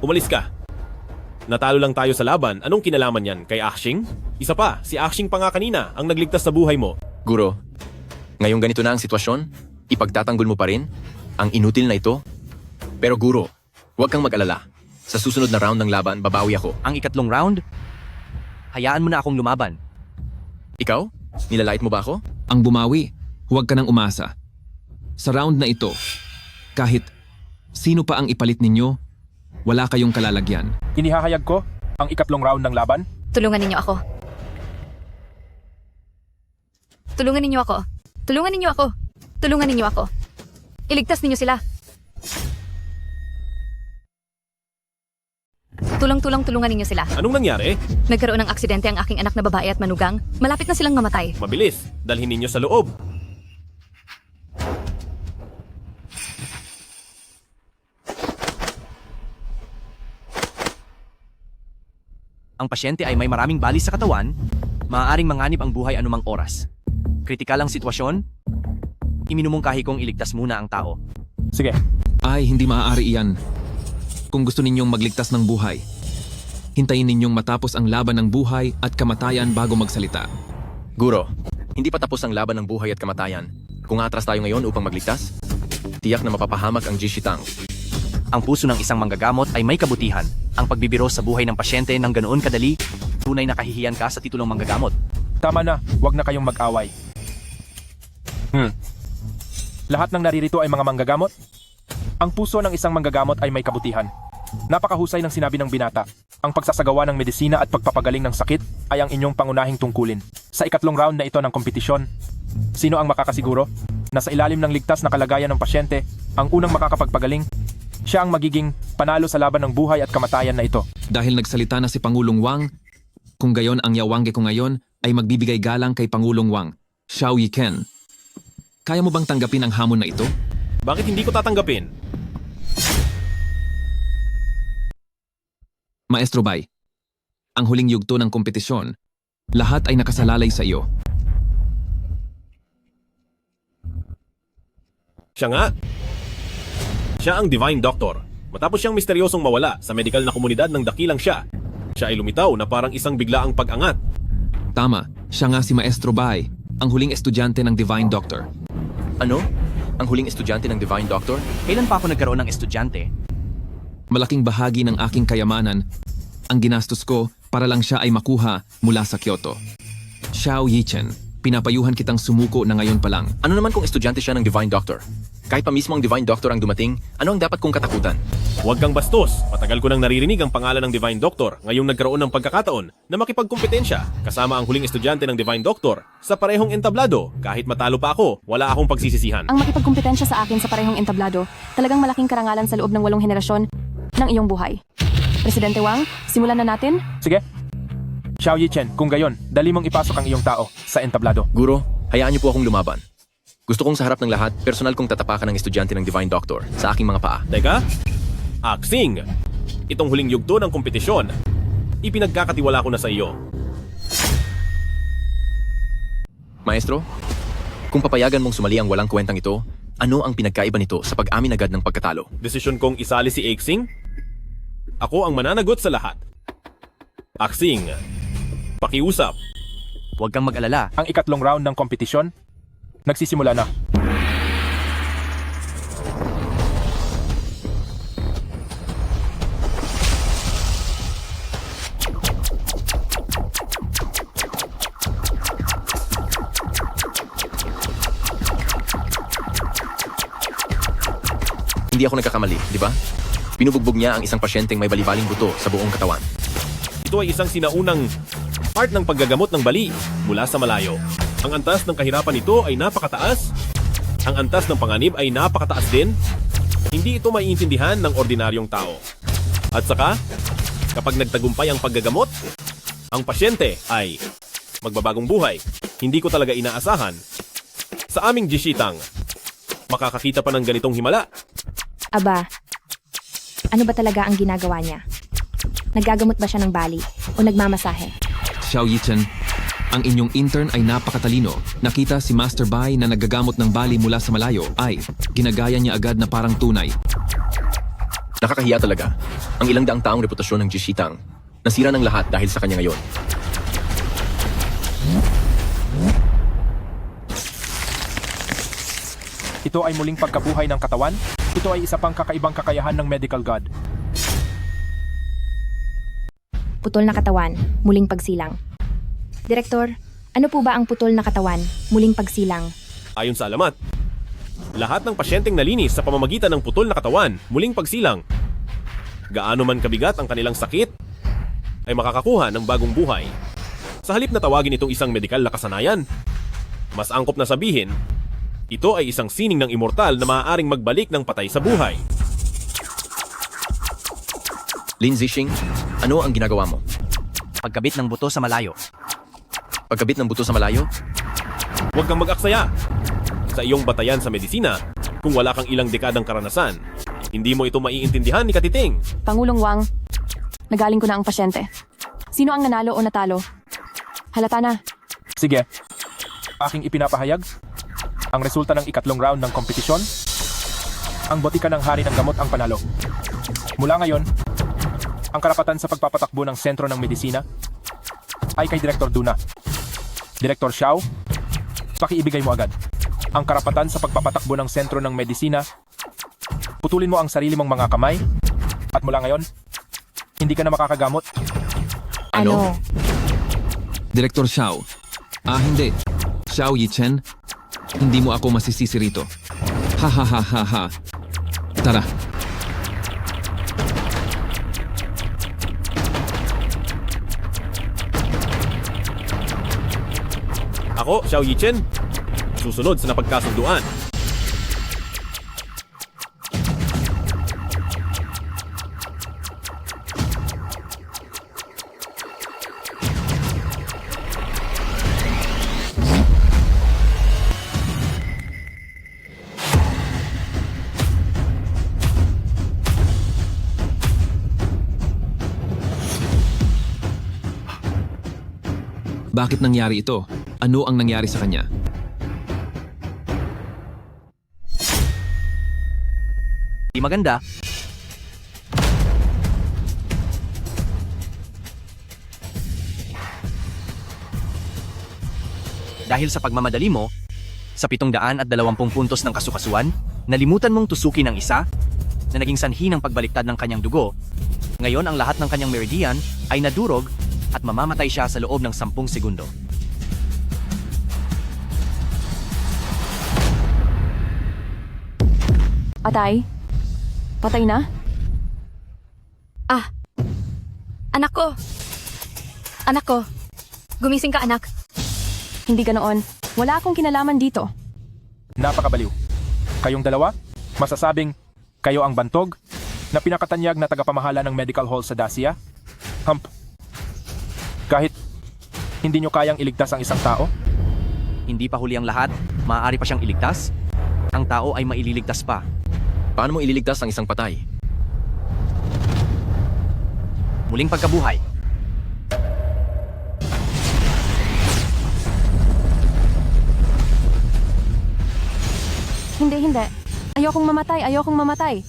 Umalis ka. Natalo lang tayo sa laban, anong kinalaman yan kay Axing? Isa pa, si Axing pa nga kanina ang nagligtas sa buhay mo. Guro, ngayong ganito na ang sitwasyon, ipagtatanggol mo pa rin ang inutil na ito? Pero guro, huwag kang mag-alala. Sa susunod na round ng laban, babawi ako. Ang ikatlong round? Hayaan mo na akong lumaban. Ikaw? Nilalait mo ba ako? Ang bumawi, huwag ka nang umasa. Sa round na ito, kahit sino pa ang ipalit ninyo, wala kayong kalalagyan. Inihahayag ko ang ikatlong round ng laban. Tulungan ninyo ako. Tulungan ninyo ako. Tulungan ninyo ako. Tulungan ninyo ako. Iligtas ninyo sila. Tulong-tulong-tulungan ninyo sila. Anong nangyari? Nagkaroon ng aksidente ang aking anak na babae at manugang. Malapit na silang mamatay. Mabilis, dalhin ninyo sa loob. Ang pasyente ay may maraming bali sa katawan, maaaring manganib ang buhay anumang oras. Kritikal ang sitwasyon, iminumungkahi kong iligtas muna ang tao. Sige. Ay, hindi maaari iyan. Kung gusto ninyong magligtas ng buhay, hintayin ninyong matapos ang laban ng buhay at kamatayan bago magsalita. Guro, hindi pa tapos ang laban ng buhay at kamatayan. Kung atras tayo ngayon upang magligtas, tiyak na mapapahamak ang Jishitang. Ang puso ng isang manggagamot ay may kabutihan. Ang pagbibiro sa buhay ng pasyente ng ganoon kadali, tunay na kahihiyan ka sa titulong manggagamot. Tama na, huwag na kayong mag-away. Lahat ng naririto ay mga manggagamot? Ang puso ng isang manggagamot ay may kabutihan. Napakahusay ng sinabi ng binata. Ang pagsasagawa ng medisina at pagpapagaling ng sakit ay ang inyong pangunahing tungkulin. Sa ikatlong round na ito ng kompetisyon, sino ang makakasiguro na sa ilalim ng ligtas na kalagayan ng pasyente, ang unang makakapagpagaling, siya ang magiging panalo sa laban ng buhay at kamatayan na ito. Dahil nagsalita na si Pangulong Wang, kung gayon ang Yawangge ko ngayon ay magbibigay galang kay Pangulong Wang, Xiao Yiken. Kaya mo bang tanggapin ang hamon na ito? Bakit hindi ko tatanggapin? Maestro Bai, ang huling yugto ng kompetisyon, lahat ay nakasalalay sa iyo. Siya nga. Siya ang Divine Doctor. Matapos siyang misteryosong mawala sa medikal na komunidad ng dakilang siya, siya ay lumitaw na parang isang biglaang pag-angat. Tama, siya nga si Maestro Bai, ang huling estudyante ng Divine Doctor. Ano? Ang huling estudyante ng Divine Doctor? Kailan pa ako nagkaroon ng estudyante? Malaking bahagi ng aking kayamanan ang ginastos ko para lang siya ay makuha mula sa Kyoto. Xiao Yichen, pinapayuhan kitang sumuko na ngayon pa lang. Ano naman kung estudyante siya ng Divine Doctor? Kahit pa mismo ang Divine Doctor ang dumating, ano ang dapat kong katakutan? Huwag kang bastos. Matagal ko nang naririnig ang pangalan ng Divine Doctor ngayong nagkaroon ng pagkakataon na makipagkumpetensya kasama ang huling estudyante ng Divine Doctor sa parehong entablado. Kahit matalo pa ako, wala akong pagsisisihan. Ang makipagkumpetensya sa akin sa parehong entablado, talagang malaking karangalan sa loob ng 8 henerasyon ng iyong buhay. Presidente Wang, simulan na natin? Sige. Xiao Yichen, kung gayon, dali mong ipasok ang iyong tao sa entablado. Guro, hayaan niyo po akong lumaban. Gusto kong sa harap ng lahat, personal kong tatapakan ng estudyante ng Divine Doctor sa aking mga paa. Teka? Aksing! Itong huling yugto ng kompetisyon, ipinagkakatiwala ko na sa iyo. Maestro, kung papayagan mong sumali ang walang kwentang ito, ano ang pinagkaiba nito sa pag-amin agad ng pagkatalo? Desisyon kong isali si Aksing? Ako ang mananagot sa lahat. Aksing, pakiusap. Huwag kang mag-alala. Ang ikatlong round ng kompetisyon, nagsisimula na. Hindi ako nagkakamali, di ba? Binubugbog niya ang isang pasyenteng may balibaling buto sa buong katawan. Ito ay isang sinaunang part ng paggagamot ng bali mula sa malayo. Ang antas ng kahirapan nito ay napakataas. Ang antas ng panganib ay napakataas din. Hindi ito maiintindihan ng ordinaryong tao. At saka, kapag nagtagumpay ang paggagamot, ang pasyente ay magbabagong buhay. Hindi ko talaga inaasahan. Sa aming Jishitang, makakakita pa ng ganitong himala. Aba, ano ba talaga ang ginagawa niya? Naggagamot ba siya ng bali o nagmamasahe? Xiao Yichen, ang inyong intern ay napakatalino. Nakita si Master Bai na naggagamot ng bali mula sa malayo ay ginagaya niya agad na parang tunay. Nakakahiya talaga. Ang ilang daang taong reputasyon ng Jishitang, nasira ng lahat dahil sa kanya ngayon. Ito ay muling pagkabuhay ng katawan. Ito ay isa pang kakaibang kakayahan ng Medical God. Putol na katawan, muling pagsilang. Direktor, ano po ba ang putol na katawan, muling pagsilang? Ayon sa alamat, lahat ng pasyenteng nalinis sa pamamagitan ng putol na katawan, muling pagsilang. Gaano man kabigat ang kanilang sakit, ay makakakuha ng bagong buhay. Sa halip na tawagin itong isang medikal na kasanayan, mas angkop na sabihin, ito ay isang sining ng immortal na maaaring magbalik ng patay sa buhay. Lin Zixing, ano ang ginagawa mo? Pagkabit ng buto sa malayo. Pagkabit ng buto sa malayo? Huwag kang mag-aksaya. Sa iyong batayan sa medisina, kung wala kang ilang dekadang karanasan, hindi mo ito maiintindihan ni Katiting. Pangulong Wang, nagaling ko na ang pasyente. Sino ang nanalo o natalo? Halata na. Sige, aking ipinapahayag ang resulta ng ikatlong round ng kompetisyon. Ang botika ng hari ng gamot ang panalo. Mula ngayon, ang karapatan sa pagpapatakbo ng sentro ng medisina ay kay Direktor Duna. Direktor Xiao, pakiibigay mo agad. Ang karapatan sa pagpapatakbo ng sentro ng medisina, putulin mo ang sarili mong mga kamay, at mula ngayon, hindi ka na makakagamot. Ano? Direktor Xiao. Hindi. Xiao Yichen, hindi mo ako masisisi rito. Ha ha ha ha ha. Tara. Ako, Xiao Yichen. Susunod sa napagkasunduan. Bakit nangyari ito? Ano ang nangyari sa kanya? Di maganda. Dahil sa pagmamadali mo, sa 720 puntos ng kasukasuan, nalimutan mong tusukin ang isa na naging sanhi ng pagbaliktad ng kanyang dugo. Ngayon ang lahat ng kanyang meridian ay nadurog at mamamatay siya sa loob ng 10 segundo. Patay? Patay na? Anak ko! Anak ko! Gumising ka, anak. Hindi ganoon. Wala akong kinalaman dito. Napakabaliw. Kayong dalawa, masasabing kayo ang bantog na pinakatanyag na tagapamahala ng medical hall sa Dacia? Kahit hindi nyo kayang iligtas ang isang tao? Hindi pa huli ang lahat, maaari pa siyang iligtas. Ang tao ay maililigtas pa. Paano mo ililigtas ang isang patay? Muling pagkabuhay. Hindi. Ayokong mamatay.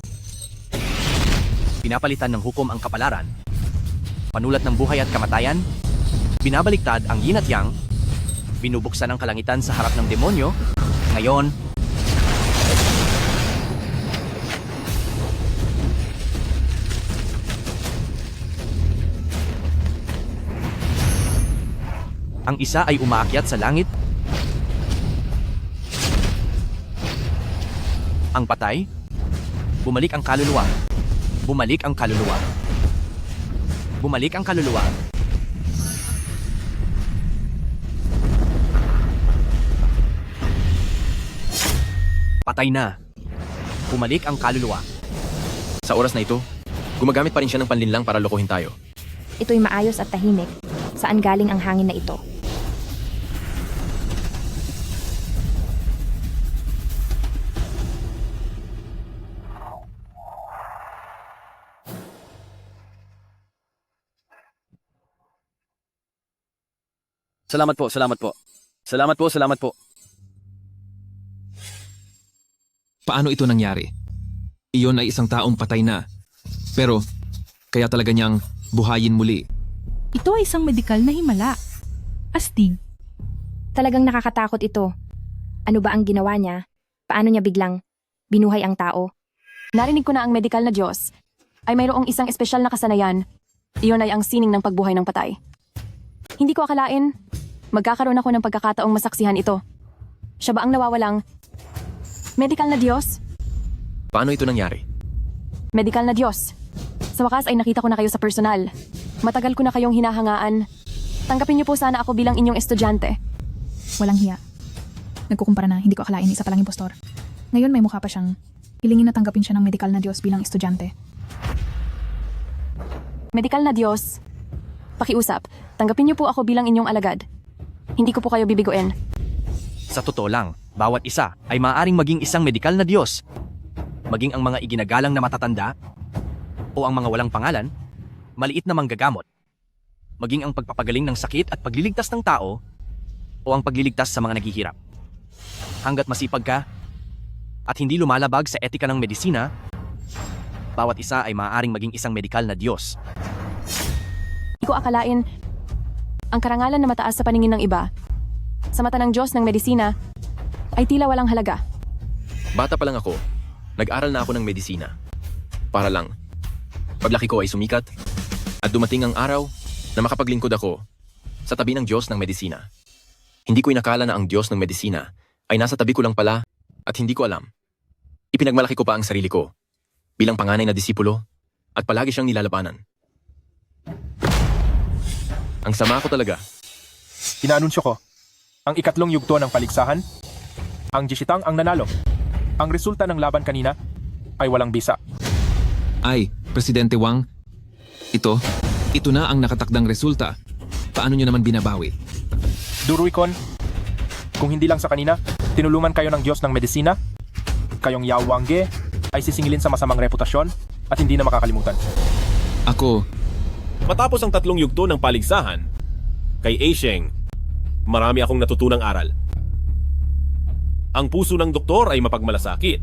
Pinapalitan ng hukom ang kapalaran. Panulat ng buhay at kamatayan. Binabaliktad ang yin at yang. Binubuksan ang kalangitan sa harap ng demonyo. Ngayon, ang isa ay umaakyat sa langit. Ang patay, bumalik ang kaluluwa. Bumalik ang kaluluwa. Bumalik ang kaluluwa. Patay na. Bumalik ang kaluluwa. Sa oras na ito, gumagamit pa rin siya ng panlinlang para lokohin tayo. Ito'y maayos at tahimik. Saan galing ang hangin na ito? Salamat po. Salamat po. Paano ito nangyari? Iyon ay isang taong patay na. Pero, kaya talaga niyang buhayin muli. Ito ay isang medikal na himala. Astig. Talagang nakakatakot ito. Ano ba ang ginawa niya? Paano niya biglang binuhay ang tao? Narinig ko na ang medikal na Diyos ay mayroong isang espesyal na kasanayan. Iyon ay ang sining ng pagbuhay ng patay. Hindi ko akalain, magkakaroon ako ng pagkakataong masaksihan ito. Siya ba ang nawawalang medikal na Diyos? Paano ito nangyari? Medikal na Diyos. Sa wakas ay nakita ko na kayo sa personal. Matagal ko na kayong hinahangaan. Tanggapin niyo po sana ako bilang inyong estudyante. Walang hiya. Nagkukumpara na, hindi ko akalain isa palang impostor. Ngayon may mukha pa siyang hilingin na tanggapin siya ng medikal na Diyos bilang estudyante. Medikal na Diyos. Pakiusap, tanggapin niyo po ako bilang inyong alagad. Hindi ko po kayo bibiguin. Sa totoo lang, bawat isa ay maaaring maging isang medikal na Diyos. Maging ang mga iginagalang na matatanda o ang mga walang pangalan, maliit na manggagamot. Maging ang pagpapagaling ng sakit at pagliligtas ng tao o ang pagliligtas sa mga naghihirap. Hanggat masipag ka at hindi lumalabag sa etika ng medisina, bawat isa ay maaaring maging isang medikal na Diyos. Hindi ko akalain ang karangalan na mataas sa paningin ng iba, sa mata ng Diyos ng medisina, ay tila walang halaga. Bata pa lang ako, nag-aral na ako ng medisina. Para lang, paglaki ko ay sumikat at dumating ang araw na makapaglingkod ako sa tabi ng Diyos ng medisina. Hindi ko inakala na ang Diyos ng medisina ay nasa tabi ko lang pala at hindi ko alam. Ipinagmalaki ko pa ang sarili ko bilang panganay na disipulo at palagi siyang nilalabanan. Ang sama ko talaga. Inaanunsyo ko, Ang ikatlong yugto ng paligsahan, ang Jishitang ang nanalo. Ang resulta ng laban kanina ay walang bisa. Ay, Presidente Wang, ito na ang nakatakdang resulta. Paano nyo naman binabawi? Duruikon, kung hindi lang sa kanina, tinulungan kayo ng Diyos ng medisina, kayong Yao Wangge ay sisingilin sa masamang reputasyon at hindi na makakalimutan. Ako, Matapos ang 3 yugto ng paligsahan, kay Aisheng, marami akong natutunang aral. Ang puso ng doktor ay mapagmalasakit.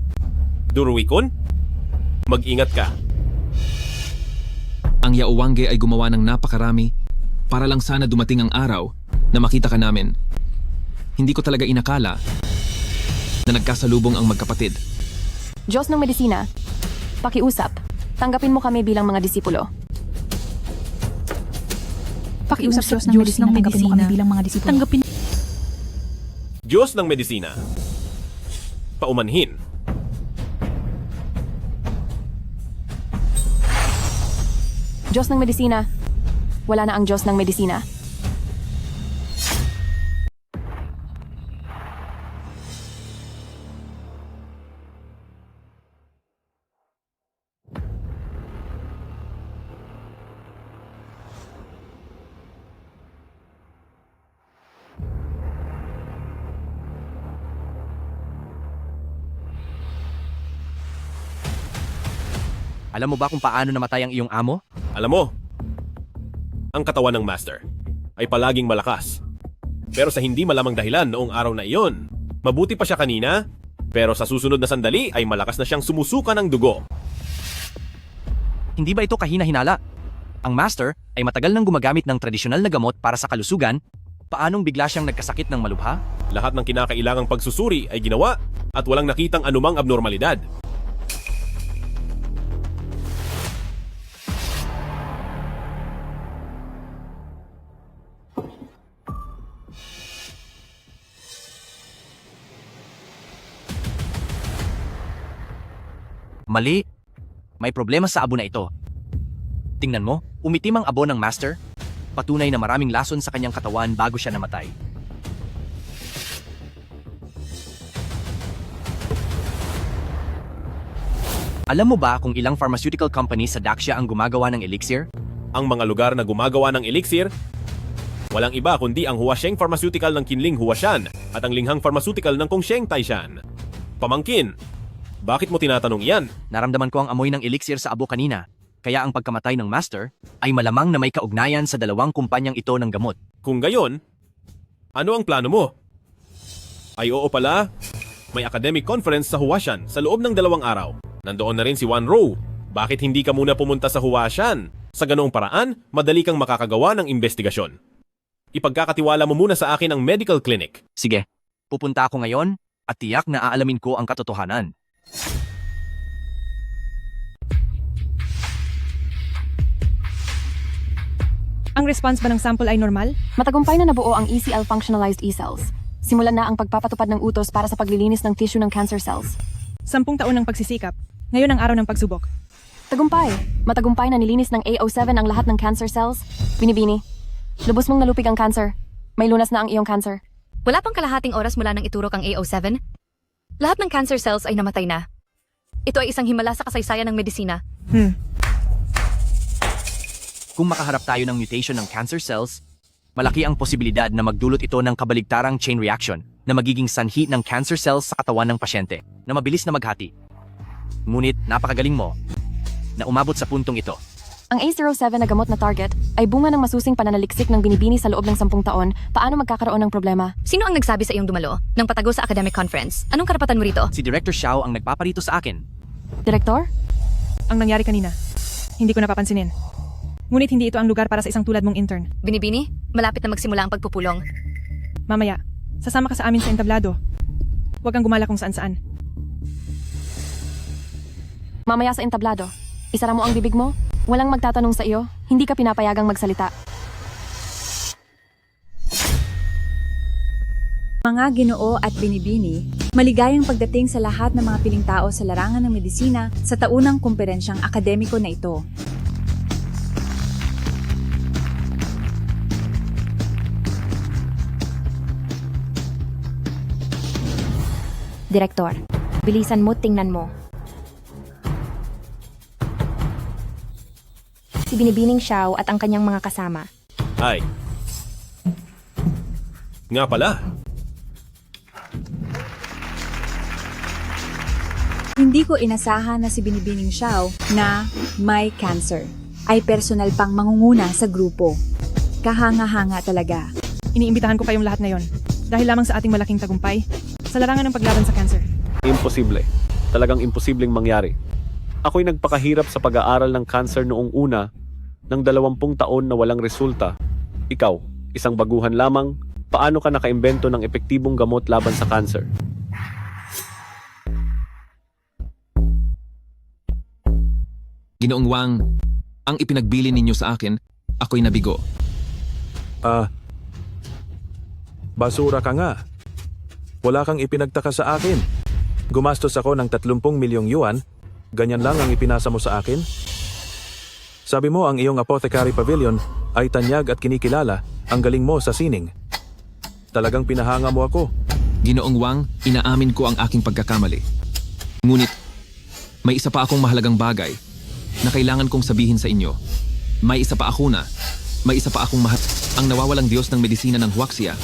Duruikon, mag-ingat ka. ang Yao Wangge ay gumawa ng napakarami para lang sana dumating ang araw na makita ka namin. Hindi ko talaga inakala na nagkasalubong ang magkapatid. Diyos ng medisina, pakiusap. Tanggapin mo kami bilang mga disipulo. Pakiusap Diyos ng medisina, tanggapin mo kami bilang mga disipulo. Tanggapin. Diyos ng medisina, paumanhin. Diyos ng medisina, wala na ang Diyos ng medisina. Alam mo ba kung paano namatay ang iyong amo? Alam mo, ang katawan ng Master ay palaging malakas. Pero sa hindi malamang dahilan noong araw na iyon, mabuti pa siya kanina, pero sa susunod na sandali ay malakas na siyang sumusuka ng dugo. Hindi ba ito kahina-hinala? Ang Master ay matagal nang gumagamit ng tradisyonal na gamot para sa kalusugan. Paanong bigla siyang nagkasakit ng malubha? Lahat ng kinakailangang pagsusuri ay ginawa at walang nakitang anumang abnormalidad. Mali. May problema sa abo na ito. Tingnan mo, umitim ang abo ng Master. Patunay na maraming lason sa kanyang katawan bago siya namatay. Alam mo ba kung ilang pharmaceutical company sa Daxia ang gumagawa ng elixir? Ang mga lugar na gumagawa ng elixir, walang iba kundi ang Huasheng Pharmaceutical ng Qinling Huashan at ang Linghang Pharmaceutical ng Kongsheng Taishan. Pamangkin, bakit mo tinatanong yan? Naramdaman ko ang amoy ng elixir sa abo kanina, kaya ang pagkamatay ng Master ay malamang na may kaugnayan sa dalawang kumpanyang ito ng gamot. Kung gayon, ano ang plano mo? Ay oo pala, may academic conference sa Huashan sa loob ng 2 araw. Nandoon na rin si Wan Rou. Bakit hindi ka muna pumunta sa Huashan? Sa ganoong paraan, madali kang makakagawa ng investigasyon. Ipagkakatiwala mo muna sa akin ang medical clinic. Sige, pupunta ako ngayon at tiyak na aalamin ko ang katotohanan. Ang response ba ng sample ay normal? Matagumpay na nabuo ang ECL functionalized E-cells. Simulan na ang pagpapatupad ng utos para sa paglilinis ng tissue ng cancer cells. 10 taon ng pagsisikap. Ngayon ang araw ng pagsubok. Tagumpay! Matagumpay na nilinis ng A07 ang lahat ng cancer cells. Binibini, lubos mong nalupig ang cancer. May lunas na ang iyong cancer. Wala pang kalahating oras mula nang iturok ang A07. Lahat ng cancer cells ay namatay na. Ito ay isang himala sa kasaysayan ng medisina. Kung makaharap tayo ng mutation ng cancer cells, malaki ang posibilidad na magdulot ito ng kabaligtarang chain reaction na magiging sanhi ng cancer cells sa katawan ng pasyente na mabilis na maghati. Ngunit napakagaling mo na umabot sa puntong ito. Ang A07 na gamot na target ay bunga ng masusing pananaliksik ng binibini sa loob ng 10 taon. Paano magkakaroon ng problema? Sino ang nagsabi sa iyong dumalo ng patago sa academic conference? Anong karapatan mo rito? Si Director Xiao ang nagpaparito sa akin. Direktor? Ang nangyari kanina, hindi ko napapansinin. Ngunit hindi ito ang lugar para sa isang tulad mong intern. Binibini, malapit na magsimula ang pagpupulong. Mamaya, sasama ka sa amin sa entablado. Huwag kang gumala kung saan-saan. Mamaya sa entablado, isara mo ang bibig mo. Walang magtatanong sa iyo. Hindi ka pinapayagang magsalita. Mga Ginoo at Binibini, maligayang pagdating sa lahat ng mga piling tao sa larangan ng medisina sa taunang kumperensyang akademiko na ito. Direktor, bilisan mo, tingnan mo. Si Binibining Xiao at ang kanyang mga kasama. Ay. Nga pala. Hindi ko inasahan na si Binibining Xiao na may cancer ay personal pang mangunguna sa grupo. Kahanga-hanga talaga. Iniimbitahan ko kayong lahat ngayon dahil lamang sa ating malaking tagumpay sa larangan ng paglaban sa cancer. Imposible. Talagang imposibleng mangyari. Ako'y nagpakahirap sa pag-aaral ng cancer noong una ng 20 taon na walang resulta. Ikaw, isang baguhan lamang, paano ka nakaimbento ng epektibong gamot laban sa cancer? Ginoong Wang, ang ipinagbili ninyo sa akin, ako'y nabigo. Basura ka nga. Wala kang ipinagtaka sa akin. Gumastos ako ng 30 milyong yuan, ganyan lang ang ipinasa mo sa akin? Sabi mo ang iyong apothecary pavilion ay tanyag at kinikilala, ang galing mo sa sining. Talagang pinahanga mo ako. Ginoong Wang, inaamin ko ang aking pagkakamali. Ngunit, may isa pa akong mahalagang bagay na kailangan kong sabihin sa inyo. May isa pa akong Ang nawawalang Diyos ng medisina ng Huaxia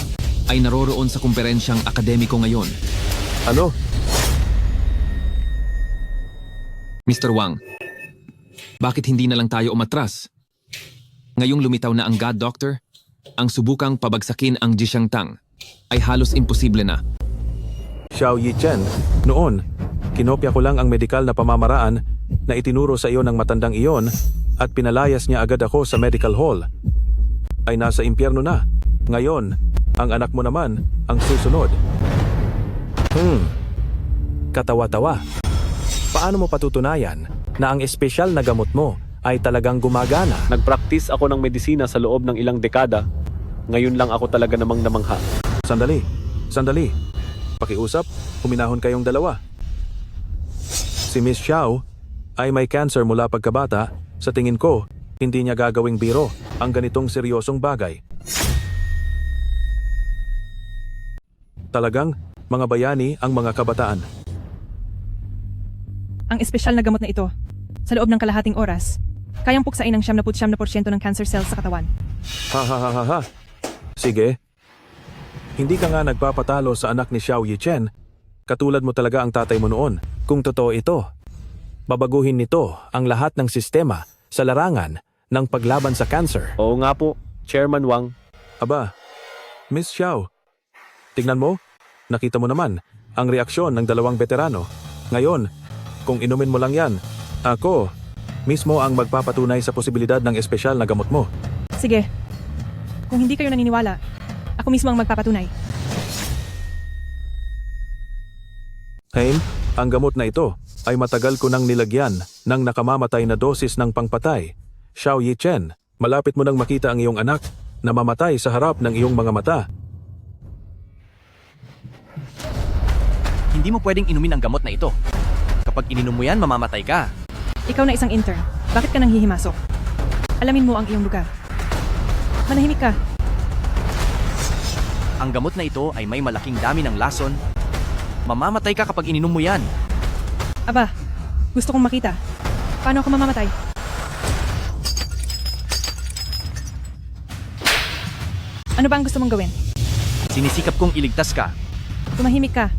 ay naroroon sa kumperensyang akademiko ngayon. Ano? Mr. Wang, bakit hindi na lang tayo umatras? Ngayong lumitaw na ang God Doctor, ang subukang pabagsakin ang Jixiang Tang ay halos imposible na. Xiao Yichen, noon, kinopya ko lang ang medikal na pamamaraan na itinuro sa iyo ng matandang iyon at pinalayas niya agad ako sa medical hall. Ay nasa impyerno na. Ngayon, ang anak mo naman ang susunod. Katawa-tawa. Paano mo patutunayan na ang espesyal na gamot mo ay talagang gumagana? Nagpraktis ako ng medisina sa loob ng ilang dekada. Ngayon lang ako talaga namang namangha. Sandali. Pakiusap, huminahon kayong dalawa. Si Miss Xiao ay may cancer mula pagkabata. Sa tingin ko, hindi niya gagawing biro ang ganitong seryosong bagay. Talagang, mga bayani ang mga kabataan. Ang espesyal na gamot na ito, sa loob ng kalahating oras, kayang puksain ang 99% ng cancer cells sa katawan. Ha. Sige. Hindi ka nga nagpapatalo sa anak ni Xiao Yichen. Katulad mo talaga ang tatay mo noon. Kung totoo ito, babaguhin nito ang lahat ng sistema sa larangan ng paglaban sa cancer. Oo nga po, Chairman Wang. Aba, Miss Xiao, tignan mo, nakita mo naman ang reaksyon ng dalawang veterano. Ngayon, kung inumin mo lang yan, ako mismo ang magpapatunay sa posibilidad ng espesyal na gamot mo. Sige, kung hindi kayo naniniwala, ako mismo ang magpapatunay. Haim, ang gamot na ito ay matagal ko nang nilagyan ng nakamamatay na dosis ng pangpatay. Xiao Yichen, malapit mo nang makita ang iyong anak na mamatay sa harap ng iyong mga mata. Hindi mo pwedeng inumin ang gamot na ito. Kapag ininom mo yan, mamamatay ka. Ikaw na isang intern, bakit ka nang hihimasok? Alamin mo ang iyong lugar. Manahimik ka. Ang gamot na ito ay may malaking dami ng lason. Mamamatay ka kapag ininom mo yan. Aba, gusto kong makita. Paano ako mamamatay? Ano ba ang gusto mong gawin? Sinisikap kong iligtas ka. Tumahimik ka.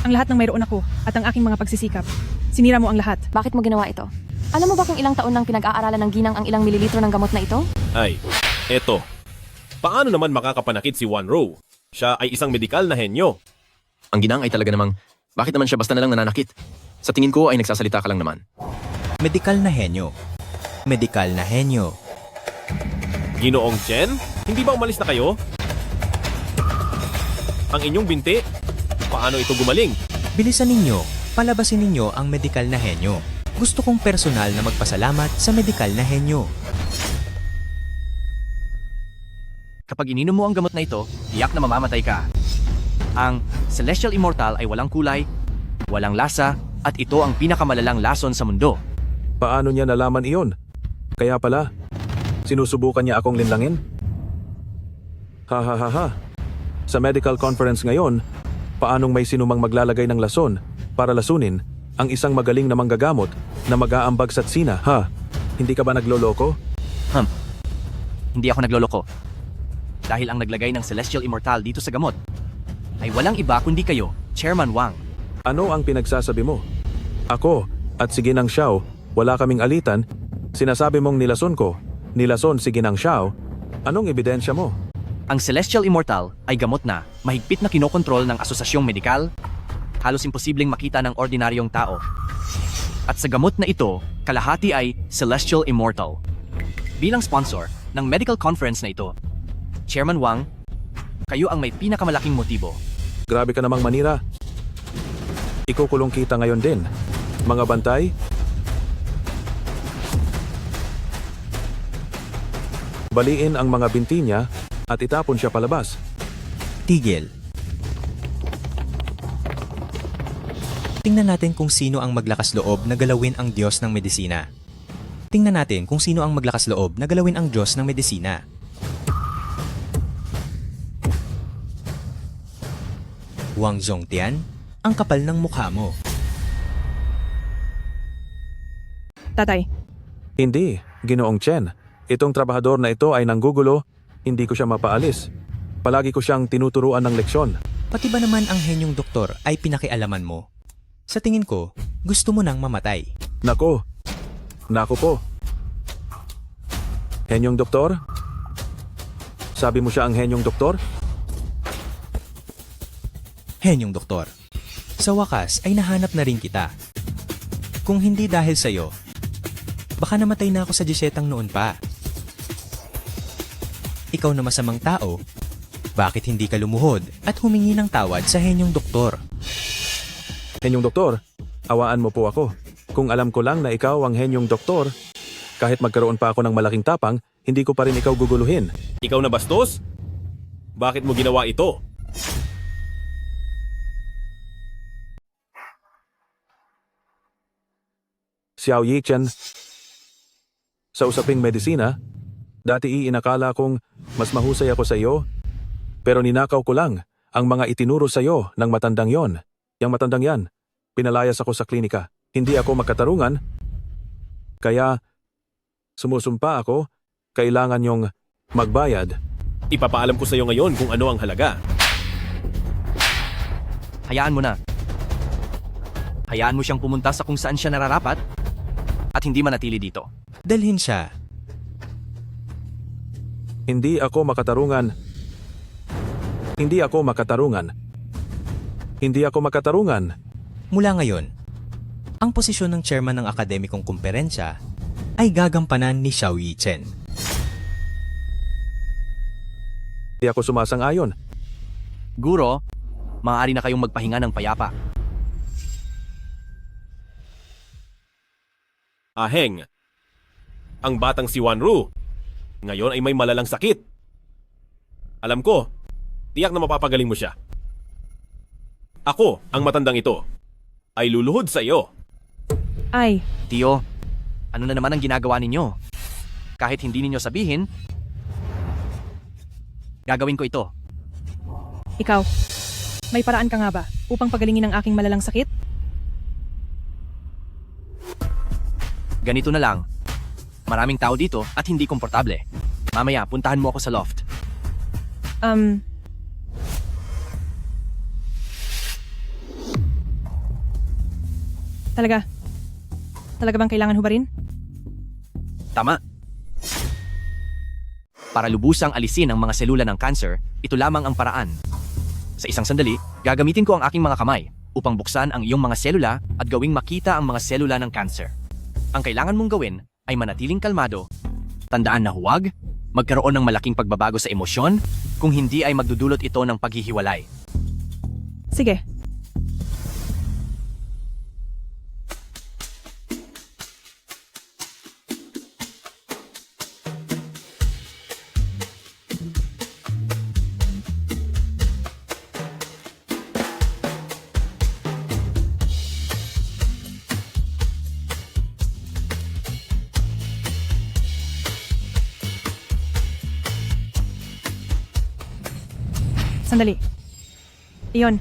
Ang lahat ng mayroon ako at ang aking mga pagsisikap. Sinira mo ang lahat. Bakit mo ginawa ito? Alam mo ba kung ilang taon nang pinag-aaralan ng ginang ang ilang mililitro ng gamot na ito? Ay, eto. Paano naman makakapanakit si Wan Rou? Siya ay isang medikal na henyo. Ang ginang ay talaga namang, bakit naman siya basta na lang nananakit? Sa tingin ko ay nagsasalita ka lang naman. Medikal na henyo. Medikal na henyo. Ginoong Chen, hindi ba umalis na kayo? Ang inyong binti, paano ito gumaling? Bilisan ninyo, palabasin ninyo ang medikal na henyo. Gusto kong personal na magpasalamat sa medikal na henyo. Kapag ininom mo ang gamot na ito, tiyak na mamamatay ka. Ang Celestial Immortal ay walang kulay, walang lasa, at ito ang pinakamalalang lason sa mundo. Paano niya nalaman iyon? Kaya pala, sinusubukan niya akong linlangin? Ha. Sa medical conference ngayon, paanong may sinumang maglalagay ng lason para lasunin ang isang magaling na manggagamot na mag-aambag sa tsina, ha? Hindi ka ba nagloloko? Hindi ako nagloloko. Dahil ang naglagay ng Celestial Immortal dito sa gamot ay walang iba kundi kayo, Chairman Wang. Ano ang pinagsasabi mo? Ako at si Ginang Xiao, wala kaming alitan. Sinasabi mong nilason ko. Nilason si Ginang Xiao. Anong ebidensya mo? Ang Celestial Immortal ay gamot na mahigpit na kinokontrol ng asosasyong medikal, halos imposibleng makita ng ordinaryong tao. At sa gamot na ito, kalahati ay Celestial Immortal. Bilang sponsor ng medical conference na ito, Chairman Wang, kayo ang may pinakamalaking motibo. Grabe ka namang manira. Ikukulong kita ngayon din. Mga bantay? Baliin ang mga binti niya at itapon siya palabas. Tigil. Tingnan natin kung sino ang maglakas loob na galawin ang Diyos ng medisina. Tingnan natin kung sino ang maglakas loob na galawin ang Diyos ng medisina. Wang Zhongtian, ang kapal ng mukha mo. Tatay, Hindi, Ginoong Chen. Itong trabahador na ito ay nanggugulo, hindi ko siya mapaalis. Palagi ko siyang tinuturuan ng leksyon. Pati ba naman ang henyong doktor ay pinakialaman mo? Sa tingin ko, gusto mo nang mamatay. Nako po. Henyong doktor? Sabi mo siya ang henyong doktor? Henyong doktor, sa wakas ay nahanap na rin kita. Kung hindi dahil sa'yo, baka namatay na ako sa Jisetang noon pa. Ikaw na masamang tao, bakit hindi ka lumuhod at humingi ng tawad sa henyong doktor? Henyong doktor, awaan mo po ako. Kung alam ko lang na ikaw ang henyong doktor, kahit magkaroon pa ako ng malaking tapang, hindi ko pa rin ikaw guguluhin. Ikaw na bastos? Bakit mo ginawa ito? Xiao Yichen, sa usaping medisina, dati inakala kong mas mahusay ako sa iyo, pero ninakaw ko lang ang mga itinuro sa iyo ng matandang yon. Yang matandang yan, pinalayas ako sa klinika. Hindi ako makatarungan, kaya sumusumpa ako, kailangan yung magbayad. Ipapaalam ko sa iyo ngayon kung ano ang halaga. Hayaan mo na. Hayaan mo siyang pumunta sa kung saan siya nararapat at hindi manatili dito. Dalhin siya. Hindi ako makatarungan. Hindi ako makatarungan. Hindi ako makatarungan. Mula ngayon, ang posisyon ng chairman ng akademikong kumperensya ay gagampanan ni Xiao Yichen. Hindi ako sumasang-ayon. Guro, maaari na kayong magpahinga ng payapa. Aheng, ang batang si Wanru, ngayon ay may malalang sakit. Alam ko, tiyak na mapapagaling mo siya. Ako, ang matandang ito, ay luluhod sa iyo. Ay, Tio, ano na naman ang ginagawa ninyo? Kahit hindi ninyo sabihin, gagawin ko ito. ikaw, may paraan ka nga ba upang pagalingin ang aking malalang sakit? Ganito na lang. Maraming tao dito at hindi komportable. Mamaya, puntahan mo ako sa loft. Talaga? Talaga bang kailangan hubarin? Tama. Para lubusang alisin ang mga selula ng cancer, ito lamang ang paraan. Sa isang sandali, gagamitin ko ang aking mga kamay upang buksan ang iyong mga selula at gawing makita ang mga selula ng cancer. Ang kailangan mong gawin ay manatiling kalmado. Tandaan na huwag magkaroon ng malaking pagbabago sa emosyon, kung hindi ay magdudulot ito ng paghihiwalay. Sige. Sandali. Iyon,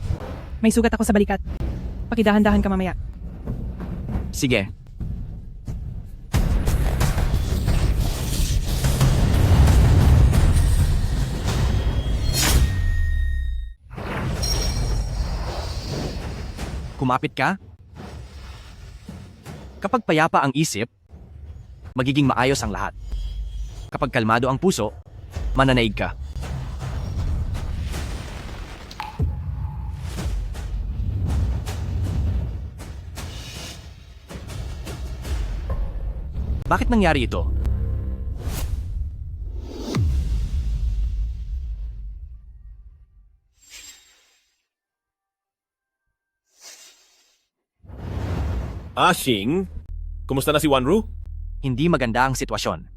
May sugat ako sa balikat. Pakidahan-dahan ka mamaya. Sige. Kumapit ka? Kapag payapa ang isip, magiging maayos ang lahat. Kapag kalmado ang puso, mananaig ka. Bakit nangyari ito? Ashing, kumusta na si Wanru? Hindi maganda ang sitwasyon.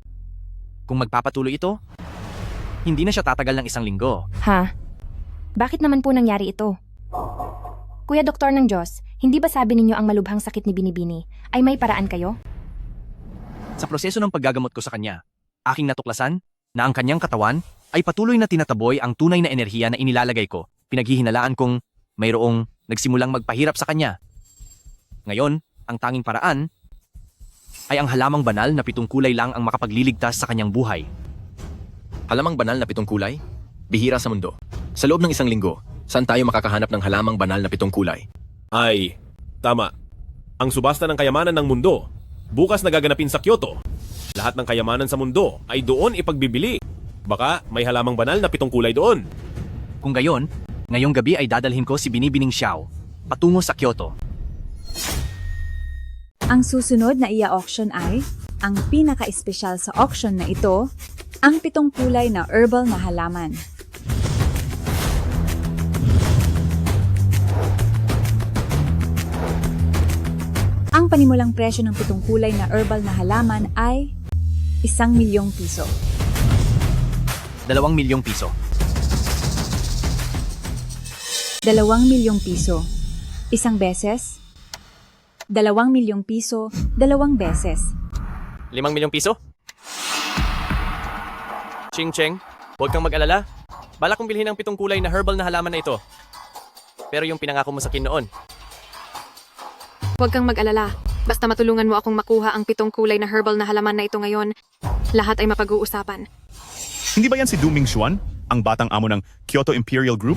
Kung magpapatuloy ito, hindi na siya tatagal ng 1 linggo. Ha? Bakit naman po nangyari ito? Kuya Doktor ng Diyos, hindi ba sabi ninyo ang malubhang sakit ni Binibini ay may paraan kayo? Sa proseso ng paggagamot ko sa kanya, aking natuklasan na ang kanyang katawan ay patuloy na tinataboy ang tunay na enerhiya na inilalagay ko. Pinaghihinalaan kong mayroong nagsimulang magpahirap sa kanya. Ngayon, ang tanging paraan ay ang halamang banal na 7 kulay lang ang makapagliligtas sa kanyang buhay. Halamang banal na 7 kulay? Bihira sa mundo. Sa loob ng 1 linggo, saan tayo makakahanap ng halamang banal na 7 kulay? Ay, tama. Ang subasta ng kayamanan ng mundo, bukas nagaganapin sa Kyoto. Lahat ng kayamanan sa mundo ay doon ipagbibili. Baka may halamang banal na 7 kulay doon. Kung gayon, ngayong gabi ay dadalhin ko si Binibining Xiao patungo sa Kyoto. Ang susunod na ia-auction ay, ang pinaka-espesyal sa auction na ito, ang 7 kulay na herbal na halaman. Ang panimulang presyo ng 7 kulay na herbal na halaman ay 1,000,000 piso. 2,000,000 piso. 2,000,000 piso. Isang beses. 2,000,000 piso, 2 beses. 5,000,000 piso? Ching Cheng, huwag kang mag-alala. Balak kong bilhin ang 7 kulay na herbal na halaman na ito. Pero yung pinangako mo sa akin noon. Huwag kang mag-alala. Basta matulungan mo akong makuha ang 7 kulay na herbal na halaman na ito ngayon, lahat ay mapag-uusapan. Hindi ba yan si Du Mingxuan, ang batang amo ng Kyoto Imperial Group?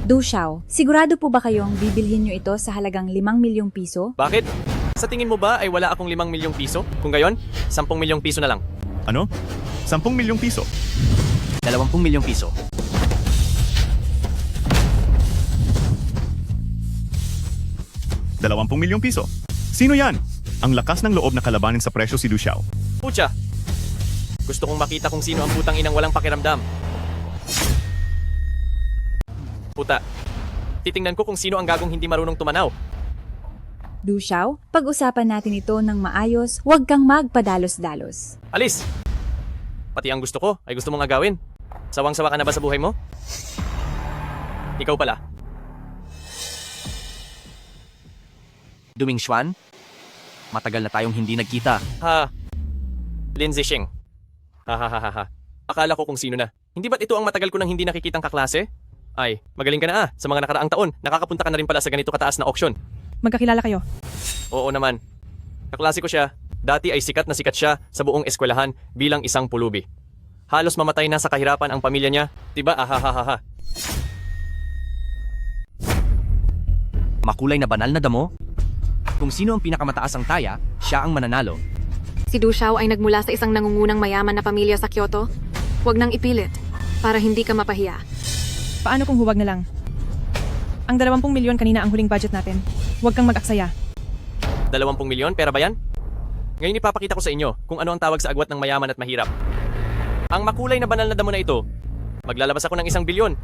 Du Xiao, sigurado po ba kayong bibilhin nyo ito sa halagang 5,000,000 piso? Bakit? Sa tingin mo ba ay wala akong 5,000,000 piso? Kung gayon, 10,000,000 piso na lang. Ano? 10,000,000 piso? 20,000,000 piso. 20,000,000 piso. Sino yan? Ang lakas ng loob na kalabanin sa presyo si Du Xiao. Pucha! Gusto kong makita kung sino ang putang inang walang pakiramdam. Puta, titingnan ko kung sino ang gagong hindi marunong tumanaw. Du Xiao, pag-usapan natin ito ng maayos, huwag kang magpadalos-dalos. Alis! Pati ang gusto ko ay gusto mong agawin. Sawang-sawa ka na ba sa buhay mo? Ikaw pala. Du Mingxuan, matagal na tayong hindi nagkita. Ha, Lindsay Shing. Ha. Akala ko kung sino na. Hindi ba't ito ang matagal ko nang hindi nakikitang kaklase? Ay, magaling ka na sa mga nakaraang taon. Nakakapunta ka na rin pala sa ganito kataas na auction. Magkakilala kayo? Oo naman. Kaklase ko siya. Dati ay sikat na sikat siya sa buong eskwelahan bilang isang pulubi. Halos mamatay na sa kahirapan ang pamilya niya. Diba? Ahahaha. Makulay na banal na damo? Kung sino ang pinakamataas ang taya, siya ang mananalo. Si Du Xiao ay nagmula sa isang nangungunang mayaman na pamilya sa Kyoto. Huwag nang ipilit, para hindi ka mapahiya. Paano kung huwag na lang? Ang 20,000,000 kanina ang huling budget natin. Huwag kang mag-aksaya. 20,000,000? Pera ba yan? Ngayon ipapakita ko sa inyo kung ano ang tawag sa agwat ng mayaman at mahirap. Ang makulay na banal na damo na ito, maglalabas ako ng 1 bilyon.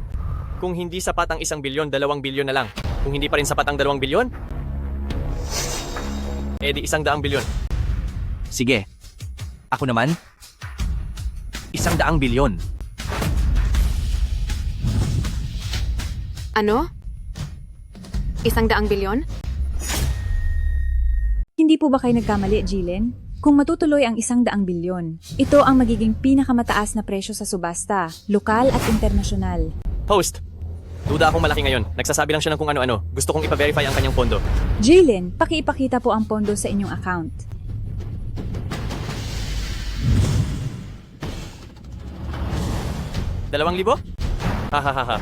Kung hindi sapat ang 1 bilyon, 2 bilyon na lang. Kung hindi pa rin sapat ang 2 bilyon, edi 100 bilyon. Sige. Ako naman, 100 bilyon. Ano? 100 bilyon? Hindi po ba kayo nagkamali, Jilin? Kung matutuloy ang 100 bilyon, ito ang magiging pinakamataas na presyo sa subasta, lokal at internasyonal. Host, Duda akong malaki ngayon. Nagsasabi lang siya ng kung ano-ano. Gusto kong ipa-verify ang kanyang pondo. Jalen, pakiipakita po ang pondo sa inyong account. $2,000? Hahaha.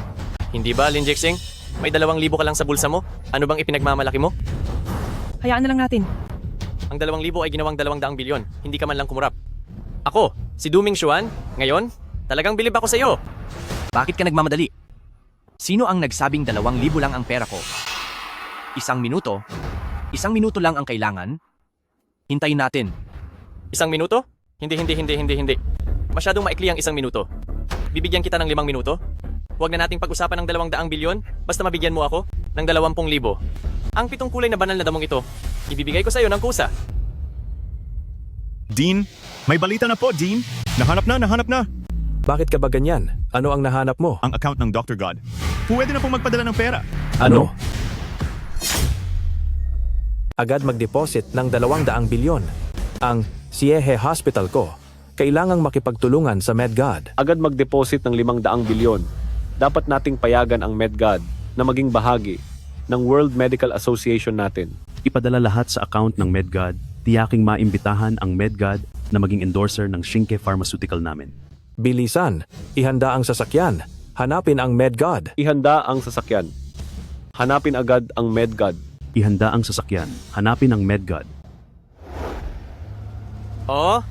Hindi ba, Lin Jixing? May 2,000 ka lang sa bulsa mo? Ano bang ipinagmamalaki mo? Hayaan na lang natin. Ang 2,000 ay ginawang 200 bilyon. Hindi ka man lang kumurap. Ako, si Duming Xuan, ngayon, talagang bilib ako sa iyo. Bakit ka nagmamadali? Sino ang nagsabing 2,000 lang ang pera ko? 1 minuto? 1 minuto lang ang kailangan? Hintayin natin. 1 minuto? Hindi. Masyadong maikli ang 1 minuto. Bibigyan kita ng 5 minuto? Huwag na nating pag-usapan ng 200 bilyon, basta mabigyan mo ako ng 20,000. Ang 7 kulay na banal na damong ito, ibibigay ko sa iyo ng kusa. Dean, may balita na po, Dean. Nahanap na. Bakit ka ba ganyan? Ano ang nahanap mo? Ang account ng Dr. God. Pwede na pong magpadala ng pera. Ano? Agad mag-deposit ng 200 bilyon. Ang Siehe Hospital ko, kailangang makipagtulungan sa MedGod. Agad mag-deposit ng 500 bilyon. Dapat nating payagan ang MedGod na maging bahagi ng World Medical Association natin. Ipadala lahat sa account ng MedGod. Tiyaking maimbitahan ang MedGod na maging endorser ng Shinke Pharmaceutical namin. Bilisan, ihanda ang sasakyan. Hanapin ang MedGod. Ihanda ang sasakyan. Hanapin agad ang MedGod. Ihanda ang sasakyan. Hanapin ang MedGod. Oo?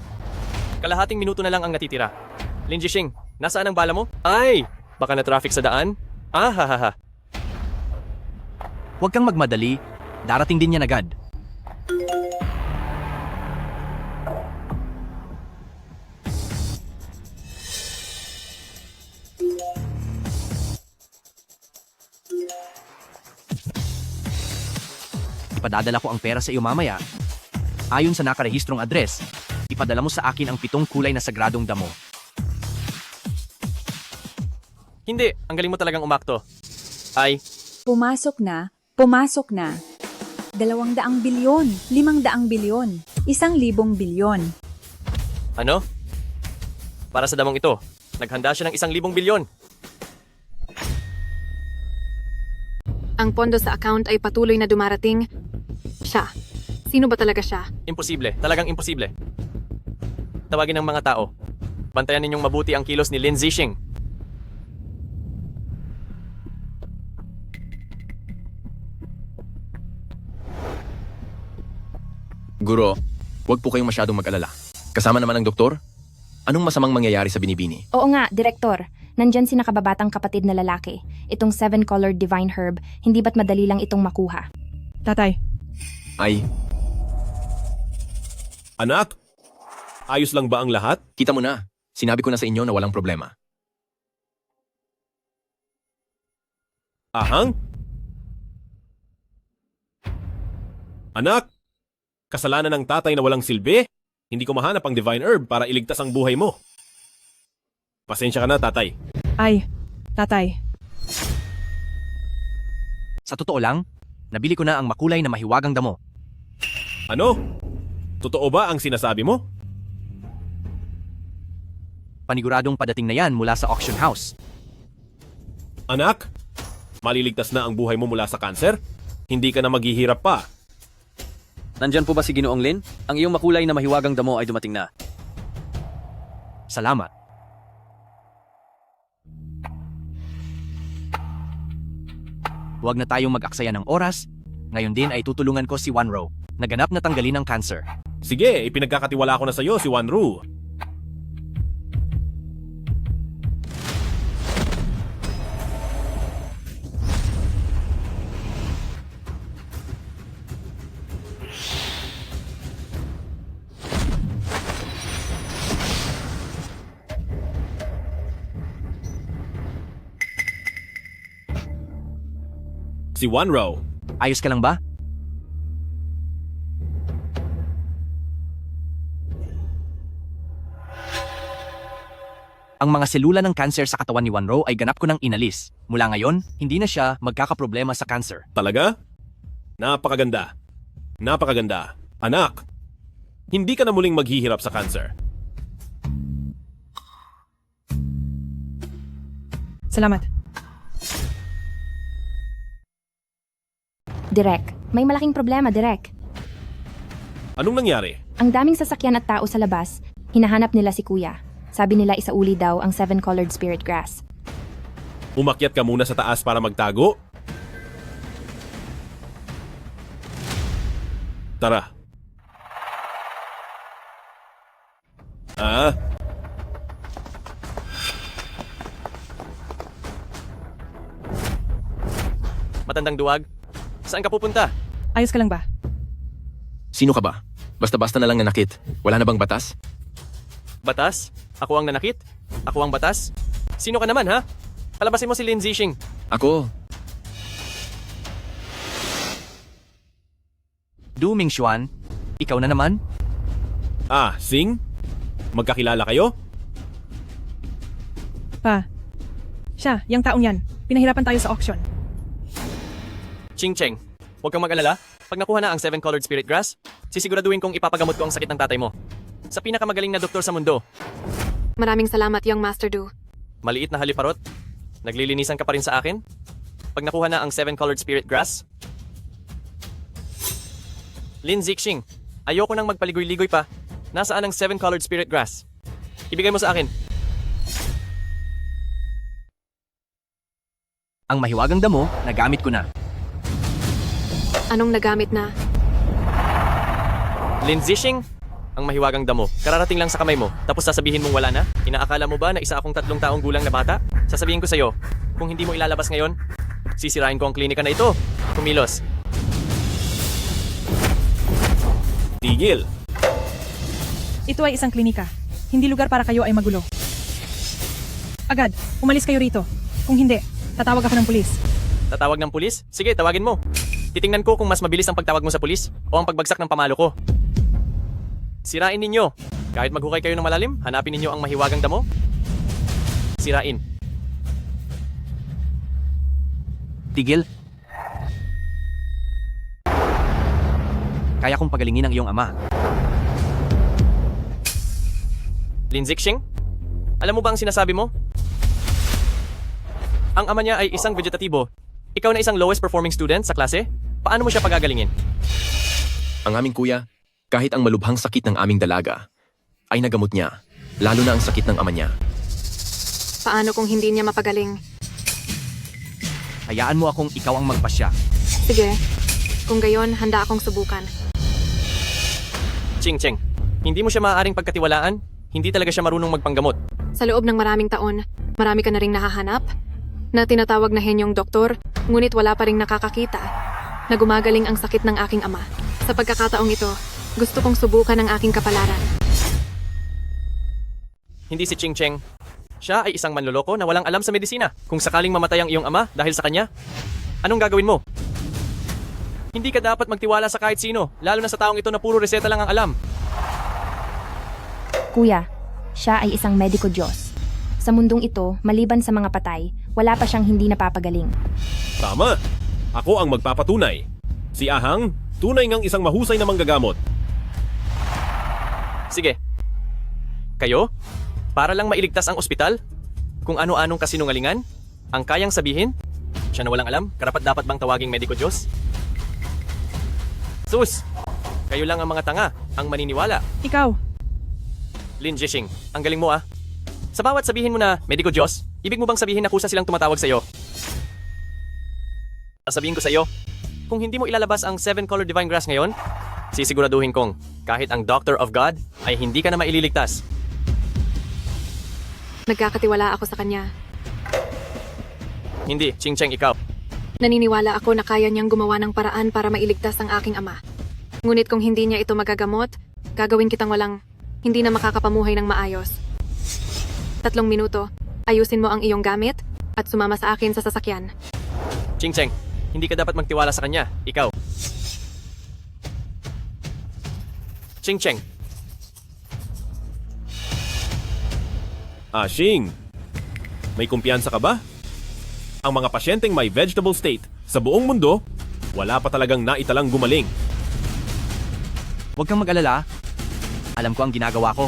Kalahating minuto na lang ang natitira. Lin Jixing, nasaan ang bala mo? Ay! Baka na traffic sa daan? Hahaha. Huwag kang magmadali. Darating din yan agad. Ipadadala ko ang pera sa iyo mamaya. Ayon sa nakarehistrong address, ipadala mo sa akin ang 7 kulay na sagradong damo. Hindi, ang galing mo talagang umakto. Ay, Pumasok na. 200 bilyon, 500 bilyon, 1,000 bilyon. ano? Para sa damong ito, naghanda siya ng 1,000 bilyon. Ang pondo sa account ay patuloy na dumarating. Siya. Sino ba talaga siya? Imposible, talagang imposible. Tawagin ng mga tao. Bantayan ninyong mabuti ang kilos ni Lin Zixing. Guro, huwag po kayong masyadong mag-alala. Kasama naman ang doktor? Anong masamang mangyayari sa binibini? Oo nga, Direktor. Nandyan si nakababatang kapatid na lalaki. Itong 7-colored divine herb, hindi ba't madali lang itong makuha? Tatay, Ay, Anak, ayos lang ba ang lahat? kita mo na. Sinabi ko na sa inyo na walang problema. Ahang? Anak, kasalanan ng tatay na walang silbi? Hindi ko mahanap ang divine herb para iligtas ang buhay mo. Pasensya ka na, tatay. ay, tatay. Sa totoo lang, nabili ko na ang makulay na mahiwagang damo. Ano? Totoo ba ang sinasabi mo? Paniguradong padating na yan mula sa auction house. Anak, maliligtas na ang buhay mo mula sa kanser? Hindi ka na maghihirap pa. Nandyan po ba si Ginoong Lin? Ang iyong makulay na mahiwagang damo ay dumating na. Salamat. Huwag na tayong mag-aksaya ng oras. Ngayon din ay tutulungan ko si Wanro, naganap na tanggalin ang cancer. Sige, ipinagkakatiwala ko na sa iyo si Wanru. Si Wanro. Ayos ka lang ba? Ang mga selula ng cancer sa katawan ni Wanro ay ganap ko nang inalis. Mula ngayon, hindi na siya magkakaproblema sa cancer. Talaga? Napakaganda. Napakaganda. Anak, hindi ka na muling maghihirap sa cancer. Salamat. Direk, may malaking problema, Direk. Anong nangyari? Ang daming sasakyan at tao sa labas, hinahanap nila si Kuya. Sabi nila isauli daw ang 7-colored spirit grass. Umakyat ka muna sa taas para magtago? Tara. Matandang duwag, saan ka pupunta? Ayos ka lang ba? Sino ka ba? Basta-basta na lang nanakit. Wala na bang batas? Batas? Ako ang nanakit? Ako ang batas? Sino ka naman, ha? Palabasin mo si Lin Zixing. Ako, Du Mingxuan, ikaw na naman? Sing? Magkakilala kayo? Pa. Siya, yung taong yan. Pinahirapan tayo sa auction. Ching Cheng, huwag kang mag-alala. Pag nakuha na ang 7-colored spirit grass, sisiguraduhin kong ipapagamot ko ang sakit ng tatay mo. Sa pinakamagaling na doktor sa mundo. Maraming salamat, young Master Du. Maliit na haliparot. Naglilinisan ka pa rin sa akin? Pag nakuha na ang 7-colored spirit grass? Lin Zixing, ayoko nang magpaligoy-ligoy pa. Nasaan ang 7-colored spirit grass? Ibigay mo sa akin. Ang mahiwagang damo, nagamit ko na. Anong nagamit na? Lin Zixing, ang mahiwagang damo. Kararating lang sa kamay mo, tapos sasabihin mong wala na? Inaakala mo ba na isa akong 3 taong gulang na bata? Sasabihin ko sa'yo, kung hindi mo ilalabas ngayon, sisirain ko ang klinika na ito. Kumilos. Tigil. Ito ay isang klinika. Hindi lugar para kayo ay magulo. Agad, umalis kayo rito. Kung hindi, tatawag ako ng pulis. Tatawag ng pulis? Sige, tawagin mo. Titingnan ko kung mas mabilis ang pagtawag mo sa pulis o ang pagbagsak ng pamalo ko. Sirain ninyo. Kahit maghukay kayo ng malalim, hanapin ninyo ang mahiwagang damo. Sirain. Tigil. Kaya kong pagalingin ang iyong ama. Lin Zixing, alam mo ba ang sinasabi mo? Ang ama niya ay isang vegetatibo. Ikaw na isang lowest performing student sa klase? Paano mo siya pagagalingin? ang aming kuya, kahit ang malubhang sakit ng aming dalaga, ay nagamot niya, lalo na ang sakit ng ama niya. Paano kung hindi niya mapagaling? Hayaan mo akong ikaw ang magpasya. Sige, kung gayon, handa akong subukan. Ching Cheng, hindi mo siya maaaring pagkatiwalaan. Hindi talaga siya marunong magpanggamot. Sa loob ng maraming taon, marami ka na ring nahahanap na tinatawag na henyong doktor, ngunit wala pa ring nakakakita na gumagaling ang sakit ng aking ama. Sa pagkakataong ito, gusto kong subukan ang aking kapalaran. Hindi si Ching Cheng. Siya ay isang manloloko na walang alam sa medisina. Kung sakaling mamatay ang iyong ama dahil sa kanya, anong gagawin mo? Hindi ka dapat magtiwala sa kahit sino, lalo na sa taong ito na puro reseta lang ang alam. Kuya, siya ay isang mediko Diyos. Sa mundong ito, maliban sa mga patay, wala pa siyang hindi napapagaling. Tama! Ako ang magpapatunay. Si Ahang, tunay ngang isang mahusay na manggagamot. Sige. Kayo? Para lang mailigtas ang ospital? Kung ano-anong kasinungalingan? Ang kayang sabihin? Siya na walang alam, karapat dapat bang tawaging mediko Diyos? Sus! Kayo lang ang mga tanga, ang maniniwala. Ikaw! Lin Zixing, ang galing mo ah. Sa bawat sabihin mo na mediko Diyos, ibig mo bang sabihin na kusa silang tumatawag sa'yo? Sabihin ko sa'yo, kung hindi mo ilalabas ang 7-color divine grass ngayon, sisiguraduhin kong kahit ang Doctor of God ay hindi ka na maililigtas. Nagkakatiwala ako sa kanya. Hindi, Ching Cheng, ikaw. Naniniwala ako na kaya niyang gumawa ng paraan para mailigtas ang aking ama. Ngunit kung hindi niya ito magagamot, gagawin kitang hindi na makakapamuhay ng maayos. 3 minuto, ayusin mo ang iyong gamit at sumama sa akin sa sasakyan. Ching Cheng, hindi ka dapat magtiwala sa kanya, ikaw. Ching Cheng. Shing, may kumpiyansa ka ba? Ang mga pasyenteng may vegetable state sa buong mundo, wala pa talagang naitalang gumaling. Huwag kang mag-alala. Alam ko ang ginagawa ko.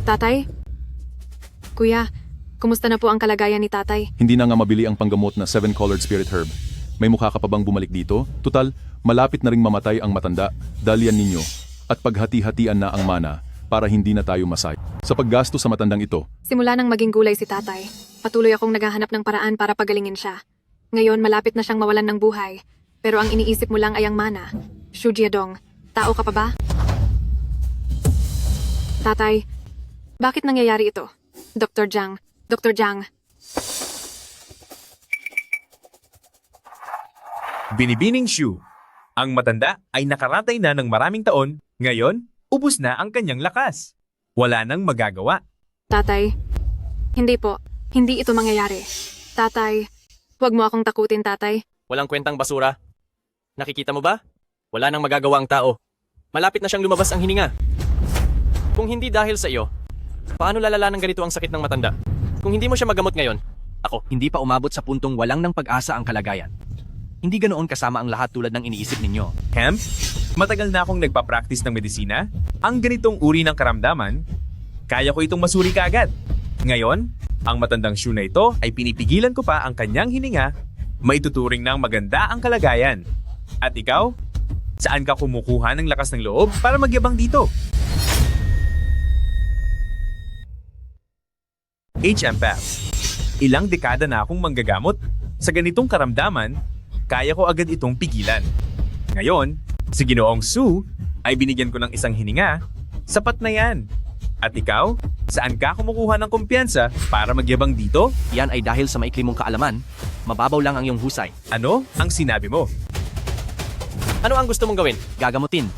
Tatay? Kuya, kumusta na po ang kalagayan ni tatay? Hindi na nga mabili ang panggamot na 7-colored spirit herb. May mukha ka pa bang bumalik dito? Tutal, malapit na ring mamatay ang matanda. Dalian ninyo. At paghati-hatian na ang mana para hindi na tayo masay. Sa paggasto sa matandang ito, Simula nang maging gulay si tatay, patuloy akong naghahanap ng paraan para pagalingin siya. Ngayon, malapit na siyang mawalan ng buhay. Pero ang iniisip mo lang ay ang mana. Shu Jiadong, tao ka pa ba? Tatay, bakit nangyayari ito? Dr. Jiang, Dr. Jiang. Binibining Shu. Ang matanda ay nakaratay na ng maraming taon, ngayon, ubos na ang kanyang lakas. Wala nang magagawa. Tatay, hindi po. Hindi ito mangyayari. Tatay, huwag mo akong takutin, tatay. Walang kwentang basura. Nakikita mo ba? Wala nang magagawa ang tao. Malapit na siyang lumabas ang hininga. Kung hindi dahil sa iyo, paano lalala ng ganito ang sakit ng matanda? Kung hindi mo siya magamot ngayon, ako, Hindi pa umabot sa puntong walang ng pag-asa ang kalagayan. Hindi ganoon kasama ang lahat tulad ng iniisip ninyo. Hemp, matagal na akong nagpa-practice ng medisina. Ang ganitong uri ng karamdaman, kaya ko itong masuri kaagad. Ngayon, ang matandang Shu na ito ay pinipigilan ko pa ang kanyang hininga, maituturing ng maganda ang kalagayan. At ikaw, saan ka kumukuha ng lakas ng loob para magyabang dito? HMPAP. Ilang dekada na akong manggagamot. Sa ganitong karamdaman, kaya ko agad itong pigilan. Ngayon, si Ginoong Su ay binigyan ko ng isang hininga. Sapat na yan. At ikaw, saan ka kumukuha ng kumpiyansa para magyabang dito? Yan ay dahil sa maikli mong kaalaman, mababaw lang ang iyong husay. Ano ang sinabi mo? ano ang gusto mong gawin? Gagamutin.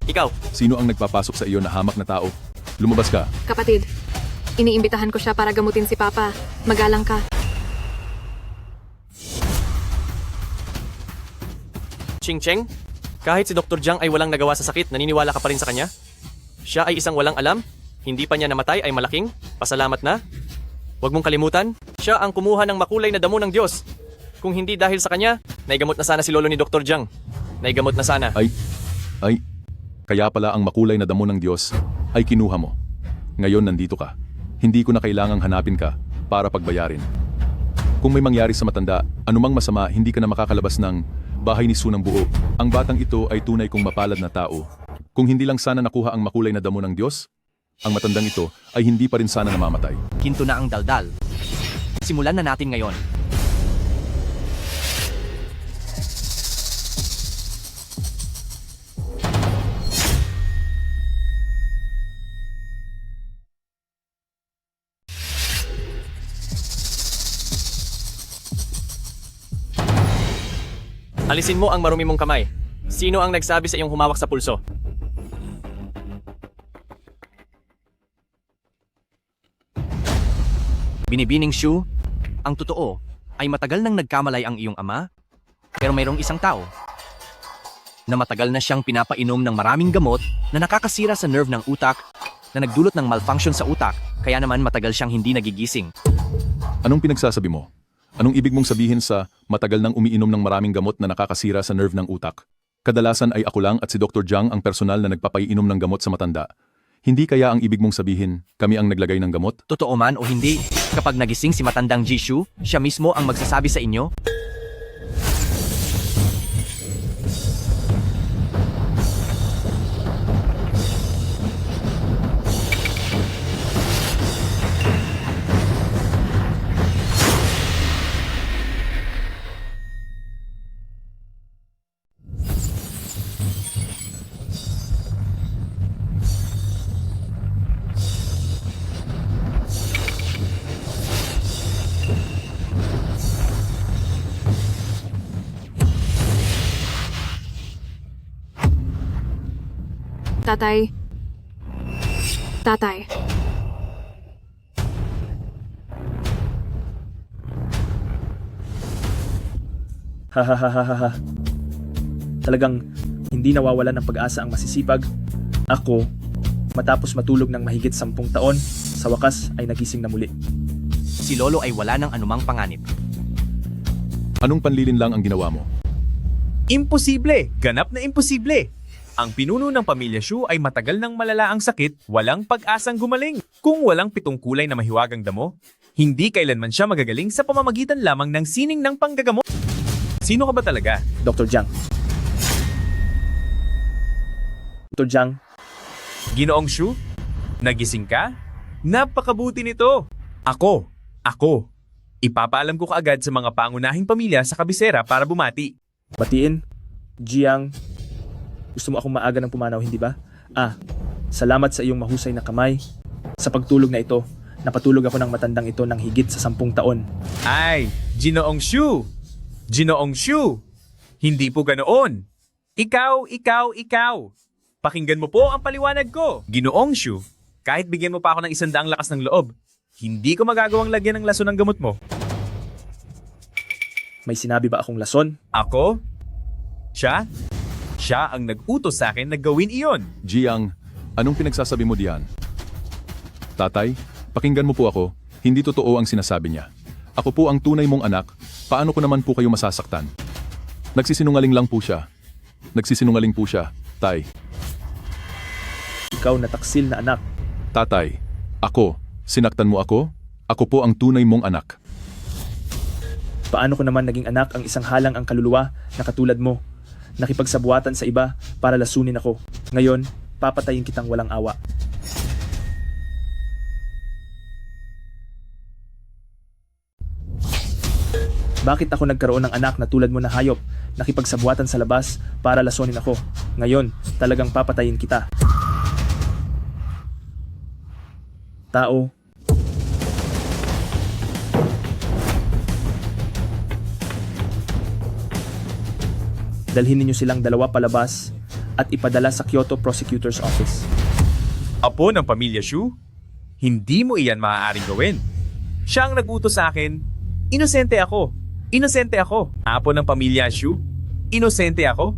Ikaw, sino ang nagpapasok sa iyo na hamak na tao? Lumabas ka. Kapatid, iniimbitahan ko siya para gamutin si Papa. Magalang ka. Ching Cheng? Kahit si Dr. Jiang ay walang nagawa sa sakit, naniniwala ka pa rin sa kanya? Siya ay isang walang alam? Hindi pa niya namatay ay malaking? Pasalamat na? Huwag mong kalimutan, siya ang kumuha ng makulay na damo ng Diyos. Kung hindi dahil sa kanya, naigamot na sana si lolo ni Dr. Jiang. Naigamot na sana. Kaya pala ang makulay na damo ng Diyos ay kinuha mo. Ngayon nandito ka. Hindi ko na kailangang hanapin ka para pagbayarin. Kung may mangyari sa matanda, anumang masama, hindi ka na makakalabas ng bahay ni Su ng buo. Ang batang ito ay tunay kong mapalad na tao. Kung hindi lang sana nakuha ang makulay na damo ng Diyos, ang matandang ito ay hindi pa rin sana namamatay. Hinto na ang daldal. Simulan na natin ngayon. Alisin mo ang marumi mong kamay. Sino ang nagsabi sa iyong humawak sa pulso? Binibining Shu, ang totoo ay matagal nang nagkamalay ang iyong ama, pero mayroong isang tao na matagal na siyang pinapainom ng maraming gamot na nakakasira sa nerve ng utak na nagdulot ng malfunction sa utak, kaya naman matagal siyang hindi nagigising. Anong pinagsasabi mo? Anong ibig mong sabihin sa matagal nang umiinom ng maraming gamot na nakakasira sa nerve ng utak? Kadalasan ay ako lang at si Dr. Jiang ang personal na nagpapainom ng gamot sa matanda. Hindi kaya ang ibig mong sabihin, kami ang naglagay ng gamot? Totoo man o hindi, kapag nagising si matandang Jishu, siya mismo ang magsasabi sa inyo. Tatay. Tatay. Hahaha. Talagang hindi nawawalan ng pag-asa ang masisipag. Ako, matapos matulog ng mahigit 10 taon, sa wakas ay nagising na muli. Si Lolo ay wala ng anumang panganib. Anong panlilin lang ang ginawa mo? Imposible! Ganap na imposible! Ang pinuno ng pamilya Shu ay matagal nang malala ang sakit, walang pag-asang gumaling. Kung walang pitong kulay na mahiwagang damo, hindi kailanman siya magagaling sa pamamagitan lamang ng sining ng panggagamot. Sino ka ba talaga? Dr. Jiang. Dr. Jiang. Ginoong Shu? Nagising ka? Napakabuti nito. Ako. Ipapaalam ko kaagad sa mga pangunahing pamilya sa kabisera para bumati. Batiin, Jiang. Gusto mo akong maaga ng pumanaw, hindi ba? Salamat sa iyong mahusay na kamay. Sa pagtulog na ito, napatulog ako ng matandang ito ng higit sa 10 taon. Ay, Ginoong Shu! Ginoong Shu! Hindi po ganoon. Ikaw. Pakinggan mo po ang paliwanag ko. Ginoong Shu, kahit bigyan mo pa ako ng 100 lakas ng loob, hindi ko magagawang lagyan ng lason ng gamot mo. May sinabi ba akong lason? Ako? Siya? Siya ang nag-utos sa akin na gawin iyon. Jiang, anong pinagsasabi mo diyan? Tatay, pakinggan mo po ako. Hindi totoo ang sinasabi niya. Ako po ang tunay mong anak. Paano ko naman po kayo masasaktan? Nagsisinungaling lang po siya. Tay. Ikaw na taksil na anak. Tatay, ako. Sinaktan mo ako? Ako po ang tunay mong anak. Paano ko naman naging anak ang isang halang ang kaluluwa na katulad mo? Nakipagsabuatan sa iba para lasunin ako. Ngayon, papatayin kitang walang awa. Bakit ako nagkaroon ng anak na tulad mo na hayop? Nakipagsabuatan sa labas para lasunin ako. Ngayon, talagang papatayin kita. Tao. Dalhin ninyo silang dalawa palabas at ipadala sa Kyoto Prosecutor's Office. Apo ng pamilya Shu? Hindi mo iyan maaaring gawin. Siya ang nag-utos sa akin. Inosente ako. Apo ng pamilya Shu? Inosente ako?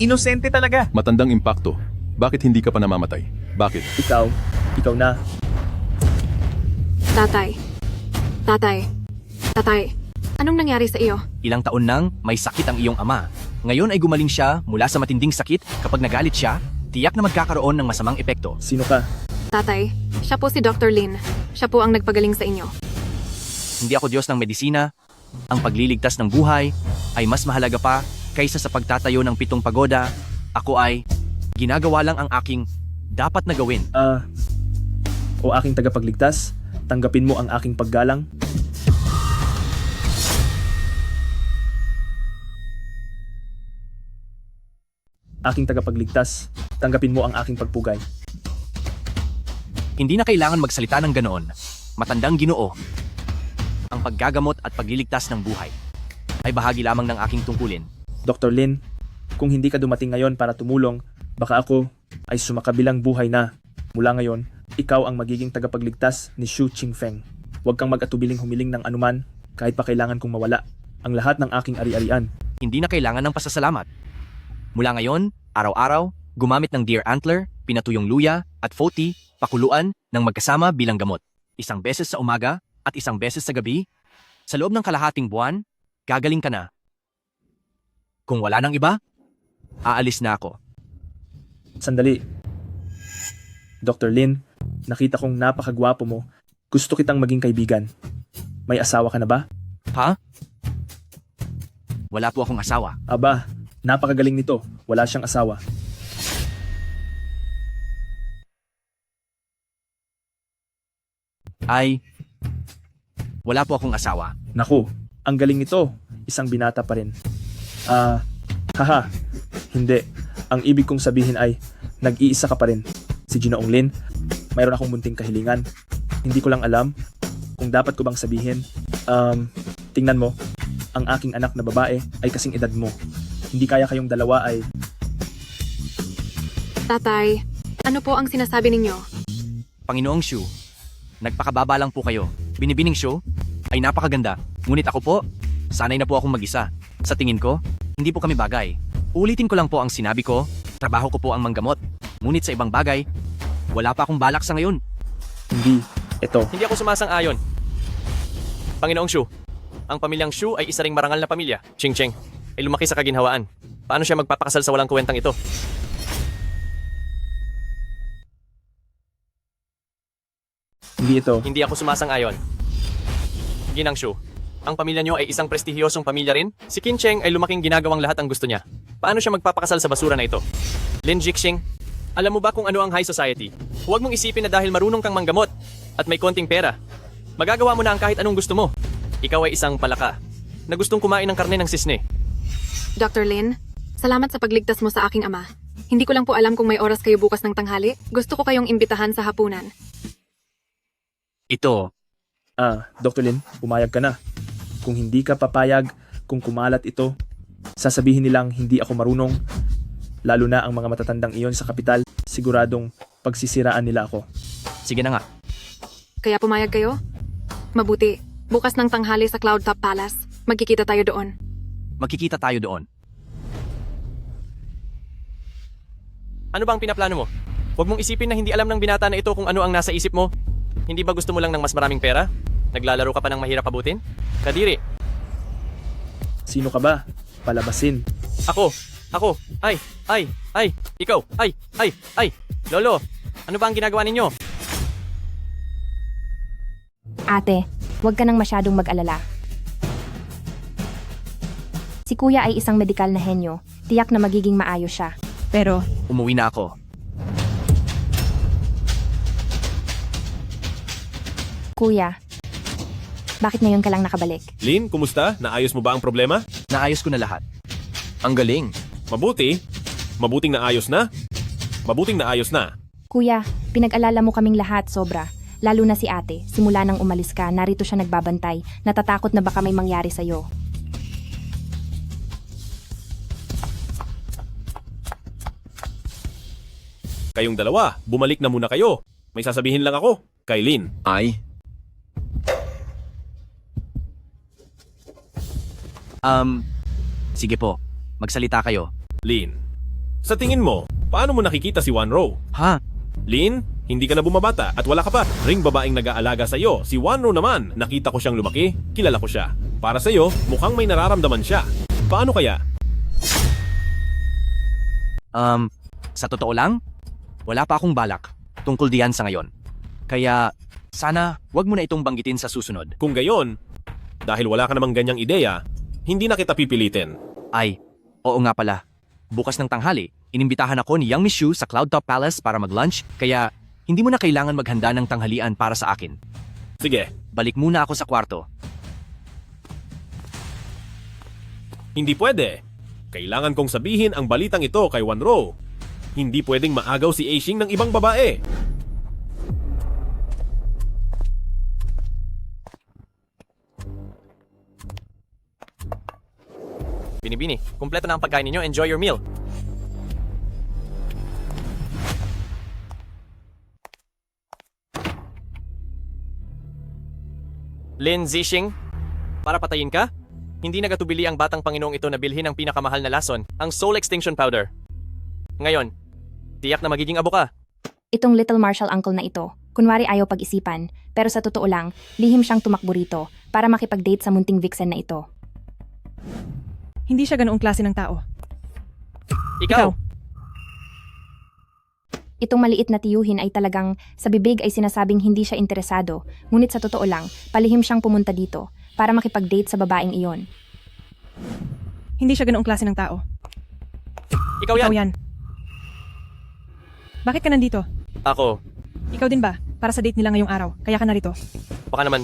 Inosente talaga. Matandang impakto. Bakit hindi ka pa namamatay? Bakit? Ikaw na. Tatay. Anong nangyari sa iyo? Ilang taon nang may sakit ang iyong ama. Ngayon ay gumaling siya mula sa matinding sakit. Kapag nagalit siya, tiyak na magkakaroon ng masamang epekto. Sino ka? Tatay, siya po si Dr. Lin. Siya po ang nagpagaling sa inyo. Hindi ako Diyos ng medisina. Ang pagliligtas ng buhay ay mas mahalaga pa kaysa sa pagtatayo ng 7 pagoda. Ako ay ginagawa lang ang aking dapat na gawin. O aking tagapagligtas, tanggapin mo ang aking paggalang. Aking tagapagligtas, tanggapin mo ang aking pagpugay. Hindi na kailangan magsalita ng ganoon. Matandang Ginoo. Ang paggagamot at pagliligtas ng buhay ay bahagi lamang ng aking tungkulin. Dr. Lin, kung hindi ka dumating ngayon para tumulong, baka ako ay sumakabilang buhay na. Mula ngayon, ikaw ang magiging tagapagligtas ni Shu Qingfeng. Huwag kang mag-atubiling humiling ng anuman kahit pa kailangan kong mawala ang lahat ng aking ari-arian. Hindi na kailangan ng pasasalamat. Mula ngayon, araw-araw, gumamit ng deer antler, pinatuyong luya, at foti, pakuluan ng magkasama bilang gamot. 1 beses sa umaga at 1 beses sa gabi. Sa loob ng kalahating buwan, gagaling ka na. Kung wala nang iba, aalis na ako. Sandali. Dr. Lin, nakita kong napakagwapo mo. Gusto kitang maging kaibigan. May asawa ka na ba? Ha? Wala po akong asawa. Aba, napakagaling nito. Wala siyang asawa. Wala po akong asawa. Naku, ang galing nito. Isang binata pa rin. Haha. Hindi. Ang ibig kong sabihin ay, nag-iisa ka pa rin. Si Ginoong Lin, mayroon akong munting kahilingan. Hindi ko lang alam kung dapat ko bang sabihin. Tingnan mo, ang aking anak na babae ay kasing edad mo. Hindi kaya kayong dalawa ay... Tatay, ano po ang sinasabi ninyo? Panginoong Shu, nagpakababa lang po kayo. Binibining Shu ay napakaganda. Ngunit ako po, sanay na po akong mag-isa. Sa tingin ko, hindi po kami bagay. Ulitin ko lang po ang sinabi ko, trabaho ko po ang manggamot. Ngunit sa ibang bagay, wala pa akong balak sa ngayon. Hindi, ito. Hindi ako sumasang-ayon. Panginoong Shu, ang pamilyang Shu ay isa ring marangal na pamilya. Ching Cheng ay lumaki sa kaginhawaan. Paano siya magpapakasal sa walang kwentang ito? Hindi ito. Hindi ako sumasang-ayon. Ginang Shu, ang pamilya niyo ay isang prestihiyosong pamilya rin? Si Qin Cheng ay lumaking ginagawang lahat ang gusto niya. Paano siya magpapakasal sa basura na ito? Lin Jixing, alam mo ba kung ano ang high society? Huwag mong isipin na dahil marunong kang manggamot at may konting pera, magagawa mo na ang kahit anong gusto mo. Ikaw ay isang palaka na gustong kumain ng karne ng sisne. Dr. Lin, salamat sa pagligtas mo sa aking ama. Hindi ko lang po alam kung may oras kayo bukas ng tanghali. Gusto ko kayong imbitahan sa hapunan. Ito, Dr. Lin, pumayag ka na. Kung hindi ka papayag, kung kumalat ito, sasabihin nilang hindi ako marunong, lalo na ang mga matatandang iyon sa kapital, siguradong pagsisiraan nila ako. sige na nga. Kaya pumayag kayo? Mabuti. Bukas ng tanghali sa Cloudtop Palace. Magkikita tayo doon. Magkikita tayo doon. Ano ba ang pinaplano mo? Huwag mong isipin na hindi alam ng binata na ito kung ano ang nasa isip mo. Hindi ba gusto mo lang ng mas maraming pera? Naglalaro ka pa ng mahirap abutin? Kadiri. Sino ka ba? Palabasin. Ako. Ikaw. Lolo, ano ba ang ginagawa ninyo? Ate, huwag ka nang masyadong mag-alala. Si kuya ay isang medikal na henyo. Tiyak na magiging maayos siya. Pero, Umuwi na ako. Kuya, bakit ngayon ka lang nakabalik? Lin, kumusta? Naayos mo ba ang problema? Naayos ko na lahat. Ang galing. Mabuti. Mabuting naayos na. Mabuting naayos na. Kuya, pinag-alala mo kaming lahat sobra. Lalo na si ate, simula nang umalis ka, narito siya nagbabantay. Natatakot na baka may mangyari sa'yo. Kayong dalawa, bumalik na muna kayo. May sasabihin lang ako. Kay Lin. Sige po. Magsalita kayo. Lin, sa tingin mo, paano mo nakikita si Wanro? Ha? Lin, hindi ka na bumabata at wala ka pa. Ring babaeng nag-aalaga sa'yo. Si Wanro naman, nakita ko siyang lumaki, kilala ko siya. Para sa'yo, mukhang may nararamdaman siya. Paano kaya? Sa totoo lang, wala pa akong balak tungkol diyan sa ngayon. Kaya, sana wag mo na itong banggitin sa susunod. Kung gayon, dahil wala ka namang ganyang ideya, hindi na kita pipilitin. Ay, oo nga pala. Bukas ng tanghali, inimbitahan ako ni Young Miss Shu sa Cloudtop Palace para mag-lunch, kaya hindi mo na kailangan maghanda ng tanghalian para sa akin. Sige. Balik muna ako sa kwarto. Hindi pwede. Kailangan kong sabihin ang balitang ito kay Wanro. Hindi pwedeng maagaw si Aishing ng ibang babae. Binibini, kumpleto na ang pagkain ninyo. Enjoy your meal. Lin Zixing, para patayin ka? Hindi nagatubili ang batang Panginoong ito na bilhin ang pinakamahal na lason, ang Soul Extinction Powder. Ngayon, tiyak na magiging abo ka. Itong little martial uncle na ito, kunwari ayaw pag-isipan, pero sa totoo lang, lihim siyang tumakbo rito para makipag-date sa munting vixen na ito. Hindi siya ganoong klase ng tao. Ikaw! Itong maliit na tiyuhin ay talagang sa bibig ay sinasabing hindi siya interesado, ngunit sa totoo lang, palihim siyang pumunta dito para makipag-date sa babaeng iyon. Hindi siya ganoong klase ng tao. Ikaw yan! Bakit ka nandito? Ako, Ikaw din ba? Para sa date nila ngayong araw, kaya ka narito. baka naman.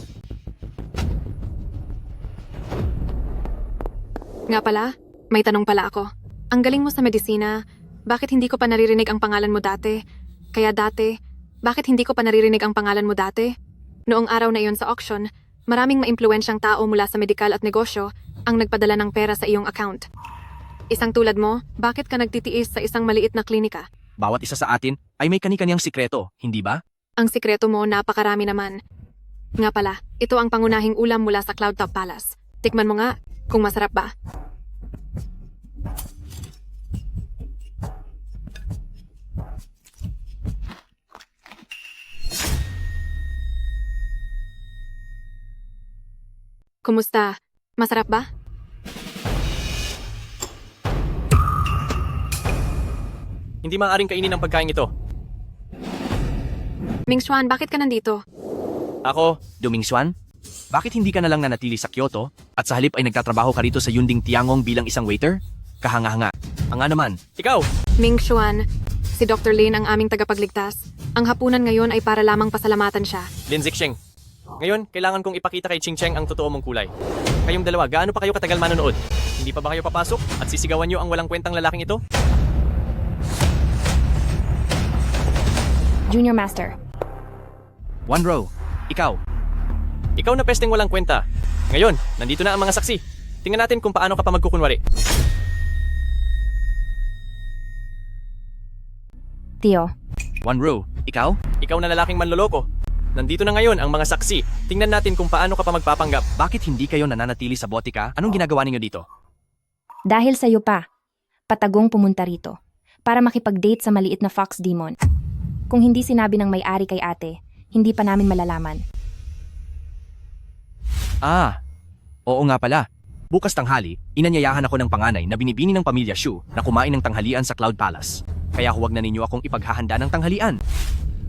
Nga pala, may tanong pala ako. Ang galing mo sa medisina, bakit hindi ko pa naririnig ang pangalan mo dati? Kaya dati, bakit hindi ko pa naririnig ang pangalan mo dati? Noong araw na iyon sa auction, maraming maimpluwensyang tao mula sa medikal at negosyo ang nagpadala ng pera sa iyong account. Isang tulad mo, bakit ka nagtitiis sa isang maliit na klinika? Bawat isa sa atin ay may kani-kanyang sikreto, hindi ba? Ang sikreto mo napakarami naman. Nga pala, ito ang pangunahing ulam mula sa Cloudtop Palace. Tikman mo nga, kung masarap ba. Kumusta? Masarap ba? Hindi maaaring kainin ang pagkain ito. Ming Xuan, bakit ka nandito? Ako, Dumingsuan? Bakit hindi ka na lang nanatili sa Kyoto at sa halip ay nagtatrabaho ka rito sa Yunding Tiangong bilang isang waiter? Kahanga-hanga. Ang nga naman, ikaw! Ming Xuan, si Dr. Lin ang aming tagapagligtas. Ang hapunan ngayon ay para lamang pasalamatan siya. Lin Zixing. Ngayon, kailangan kong ipakita kay Ching Cheng ang totoo mong kulay. Kayong dalawa, gaano pa kayo katagal manonood? Hindi pa ba kayo papasok at sisigawan niyo ang walang kwentang lalaking ito? Junior Master. One row. Ikaw. Ikaw na pesteng walang kwenta. Ngayon, nandito na ang mga saksi. Tingnan natin kung paano ka pa magkukunwari. Tio. One row. Ikaw? Ikaw na lalaking manloloko. Nandito na ngayon ang mga saksi. Tingnan natin kung paano ka pa magpapanggap. Bakit hindi kayo nananatili sa botika? Anong ginagawa ninyo dito? Dahil sa'yo pa, patagong pumunta rito para makipag-date sa maliit na fox demon. Kung hindi sinabi ng may-ari kay ate, hindi pa namin malalaman. Ah, oo nga pala. Bukas tanghali, inanyayahan ako ng panganay na binibini ng pamilya Shu na kumain ng tanghalian sa Cloud Palace. Kaya huwag na ninyo akong ipaghahanda ng tanghalian.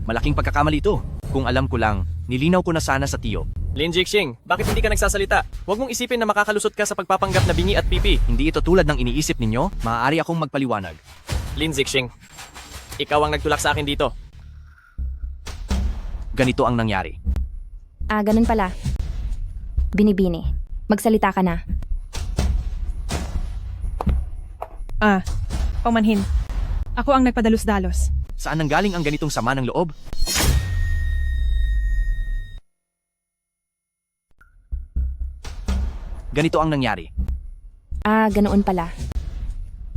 Malaking pagkakamali ito. Kung alam ko lang, nilinaw ko na sana sa tiyo. Lin Jixing, bakit hindi ka nagsasalita? Huwag mong isipin na makakalusot ka sa pagpapanggap na bingi at pipi. Hindi ito tulad ng iniisip ninyo, maaari akong magpaliwanag. Lin Jixing, ikaw ang nagtulak sa akin dito. Ganito ang nangyari. Ah, ganun pala. Binibini. Magsalita ka na. Ah, paumanhin. Ako ang nagpadalos-dalos. Saan nanggaling ang ganitong sama ng loob? Ganito ang nangyari. Ah, ganoon pala.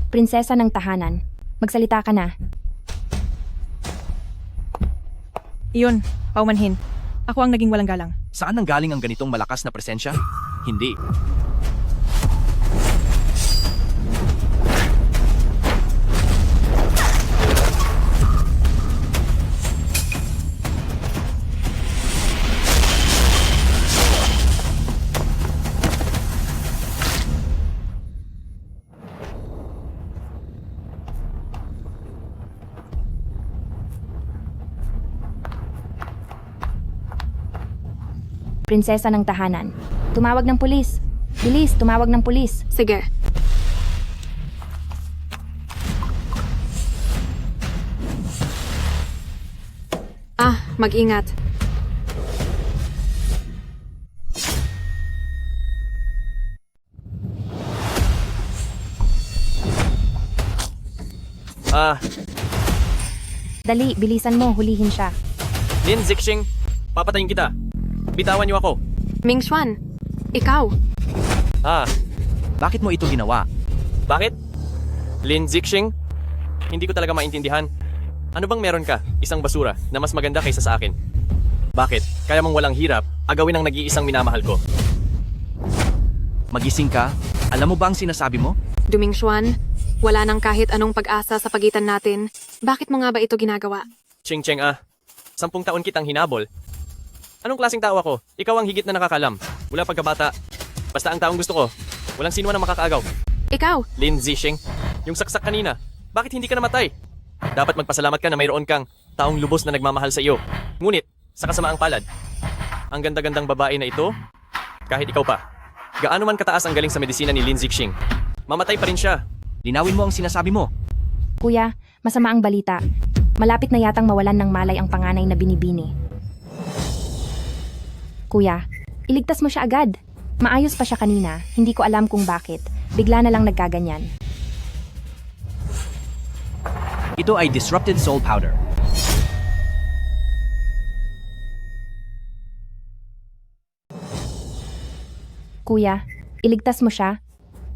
Prinsesa ng tahanan. Magsalita ka na. Iyon, paumanhin. Ako ang naging walang galang. Saan nanggaling ang ganitong malakas na presensya? Hindi. Prinsesa ng tahanan. Tumawag ng pulis. Bilis, tumawag ng pulis. Sige. Ah, mag-ingat. Dali, bilisan mo, hulihin siya. Lin Zixing, papatayin kita. Bitawan niyo ako. Ming Xuan, ikaw. Bakit mo ito ginawa? Bakit? Lin Zixing, hindi ko talaga maintindihan. Ano bang meron ka? Isang basura na mas maganda kaysa sa akin. Bakit? Kaya mong walang hirap, agawin ang nag-iisang minamahal ko. Magising ka? Alam mo ba ang sinasabi mo? Duming Xuan, wala nang kahit anong pag-asa sa pagitan natin. Bakit mo nga ba ito ginagawa? Ching Cheng 10 taon kitang hinabol. Anong klaseng tao ako? Ikaw ang higit na nakakalam. Mula pagkabata. Basta ang taong gusto ko. Walang sino man ang makakaagaw. Ikaw! Lin Zixing, yung saksak kanina. Bakit hindi ka namatay? Dapat magpasalamat ka na mayroon kang taong lubos na nagmamahal sa iyo. Ngunit, sa kasamaang palad, ang ganda-gandang babae na ito, kahit ikaw pa, gaano man kataas ang galing sa medisina ni Lin Zixing, mamatay pa rin siya. Linawin mo ang sinasabi mo. Kuya, masama ang balita. Malapit na yatang mawalan ng malay ang panganay na binibini. Kuya, iligtas mo siya agad. Maayos pa siya kanina, hindi ko alam kung bakit. Bigla na lang nagkaganyan. Ito ay Disrupted Soul Powder. Kuya, iligtas mo siya.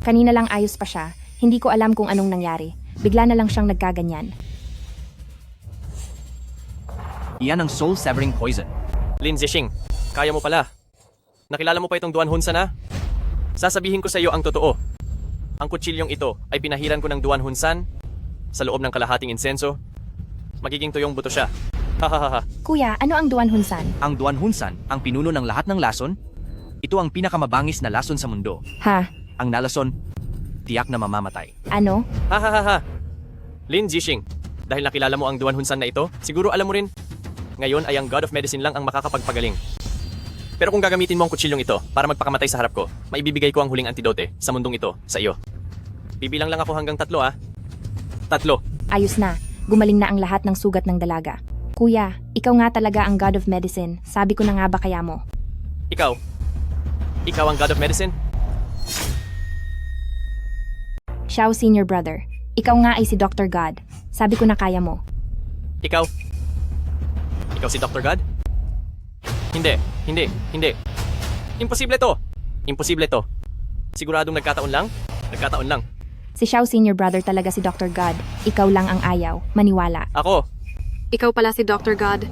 Kanina lang ayos pa siya. Hindi ko alam kung anong nangyari. Bigla na lang siyang nagkaganyan. Iyan ang soul-severing poison. Lin Zixing, kaya mo pala. Nakilala mo pa itong Duan Hunsan na? Sasabihin ko sa iyo ang totoo. Ang kutsilyong ito ay pinahiran ko ng Duan Hunsan sa loob ng kalahating insenso. Magiging tuyong buto siya. Hahaha. Kuya, ano ang Duan Hunsan? Ang Duan Hunsan, ang pinuno ng lahat ng lason. Ito ang pinakamabangis na lason sa mundo. Ha? Ang nalason, tiyak na mamamatay. Ano? Hahaha. Lin Zixing, dahil nakilala mo ang Duan Hunsan na ito, siguro alam mo rin, ngayon ay ang God of Medicine lang ang makakapagpagaling. Pero kung gagamitin mo ang kutsilyong ito para magpakamatay sa harap ko, maibibigay ko ang huling antidote sa mundong ito sa iyo. Bibilang lang ako hanggang 3 ah. 3. Ayos na. Gumaling na ang lahat ng sugat ng dalaga. Kuya, ikaw nga talaga ang God of Medicine. Sabi ko na nga ba kaya mo? Ikaw ang God of Medicine? Xiao Senior Brother, ikaw nga ay si Dr. God. Sabi ko na kaya mo. Ikaw si Dr. God? Hindi. Imposible to. Siguradong nagkataon lang? Si Xiao Senior Brother talaga si Dr. God. Ikaw lang ang ayaw. Maniwala. Ako. Ikaw pala si Dr. God.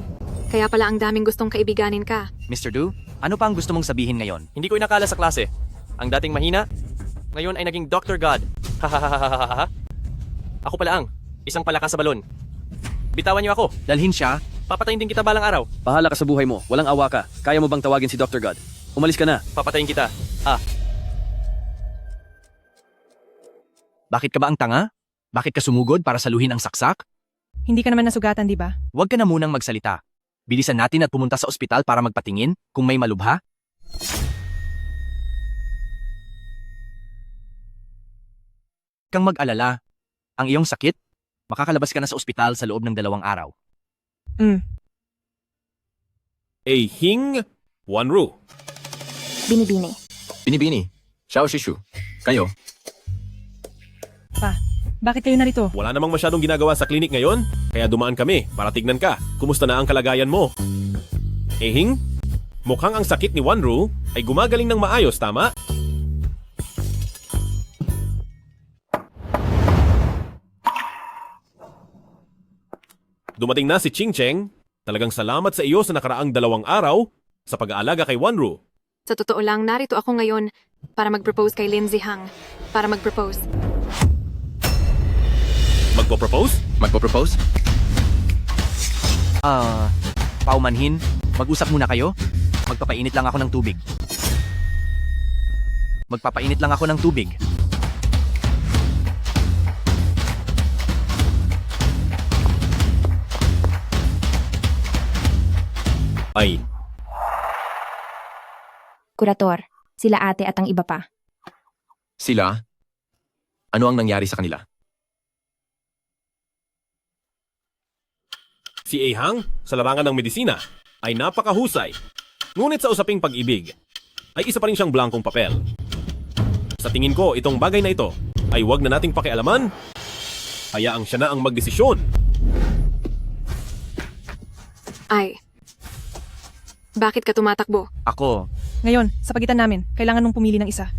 Kaya pala ang daming gustong kaibiganin ka. Mr. Du, ano pa ang gusto mong sabihin ngayon? Hindi ko inakala sa klase. Ang dating mahina, ngayon ay naging Dr. God. Hahaha. Ako pala ang isang palakas sa balon. Bitawan niyo ako. Dalhin siya. Papatayin din kita balang araw. Bahala ka sa buhay mo. Walang awa ka. Kaya mo bang tawagin si Dr. God? Umalis ka na. Papatayin kita. Bakit ka ba ang tanga? Bakit ka sumugod para saluhin ang saksak? Hindi ka naman nasugatan, di ba? Huwag ka na munang magsalita. Bilisan natin at pumunta sa ospital para magpatingin kung may malubha. Kang mag-alala. Ang iyong sakit, makakalabas ka na sa ospital sa loob ng 2 araw. Hing Wanru. Binibini. Binibini. Xiao Shishu. Kayo? Pa, bakit kayo narito? Wala namang masyadong ginagawa sa klinik ngayon, kaya dumaan kami para tignan ka. Kumusta na ang kalagayan mo? Hing? Mukhang ang sakit ni Wanru ay gumagaling ng maayos, tama? Dumating na si Ching Cheng. Talagang salamat sa iyo sa nakaraang 2 araw sa pag-aalaga kay Wanru. Sa totoo lang, narito ako ngayon para mag-propose kay Lindsay Hang. Magpo-propose? Paumanhin, mag-usap muna kayo. Magpapainit lang ako ng tubig. Ay. Kurator, sila ate at ang iba pa. Sila? Ano ang nangyari sa kanila? Si Hang, sa larangan ng medisina, ay napakahusay. Ngunit sa usaping pag-ibig, ay isa pa rin siyang blankong papel. Sa tingin ko, itong bagay na ito ay wag na nating pakialaman. Hayaang siya na ang magdesisyon. Bakit ka tumatakbo? Ako. Ngayon, sa pagitan namin, kailangan mong pumili ng isa.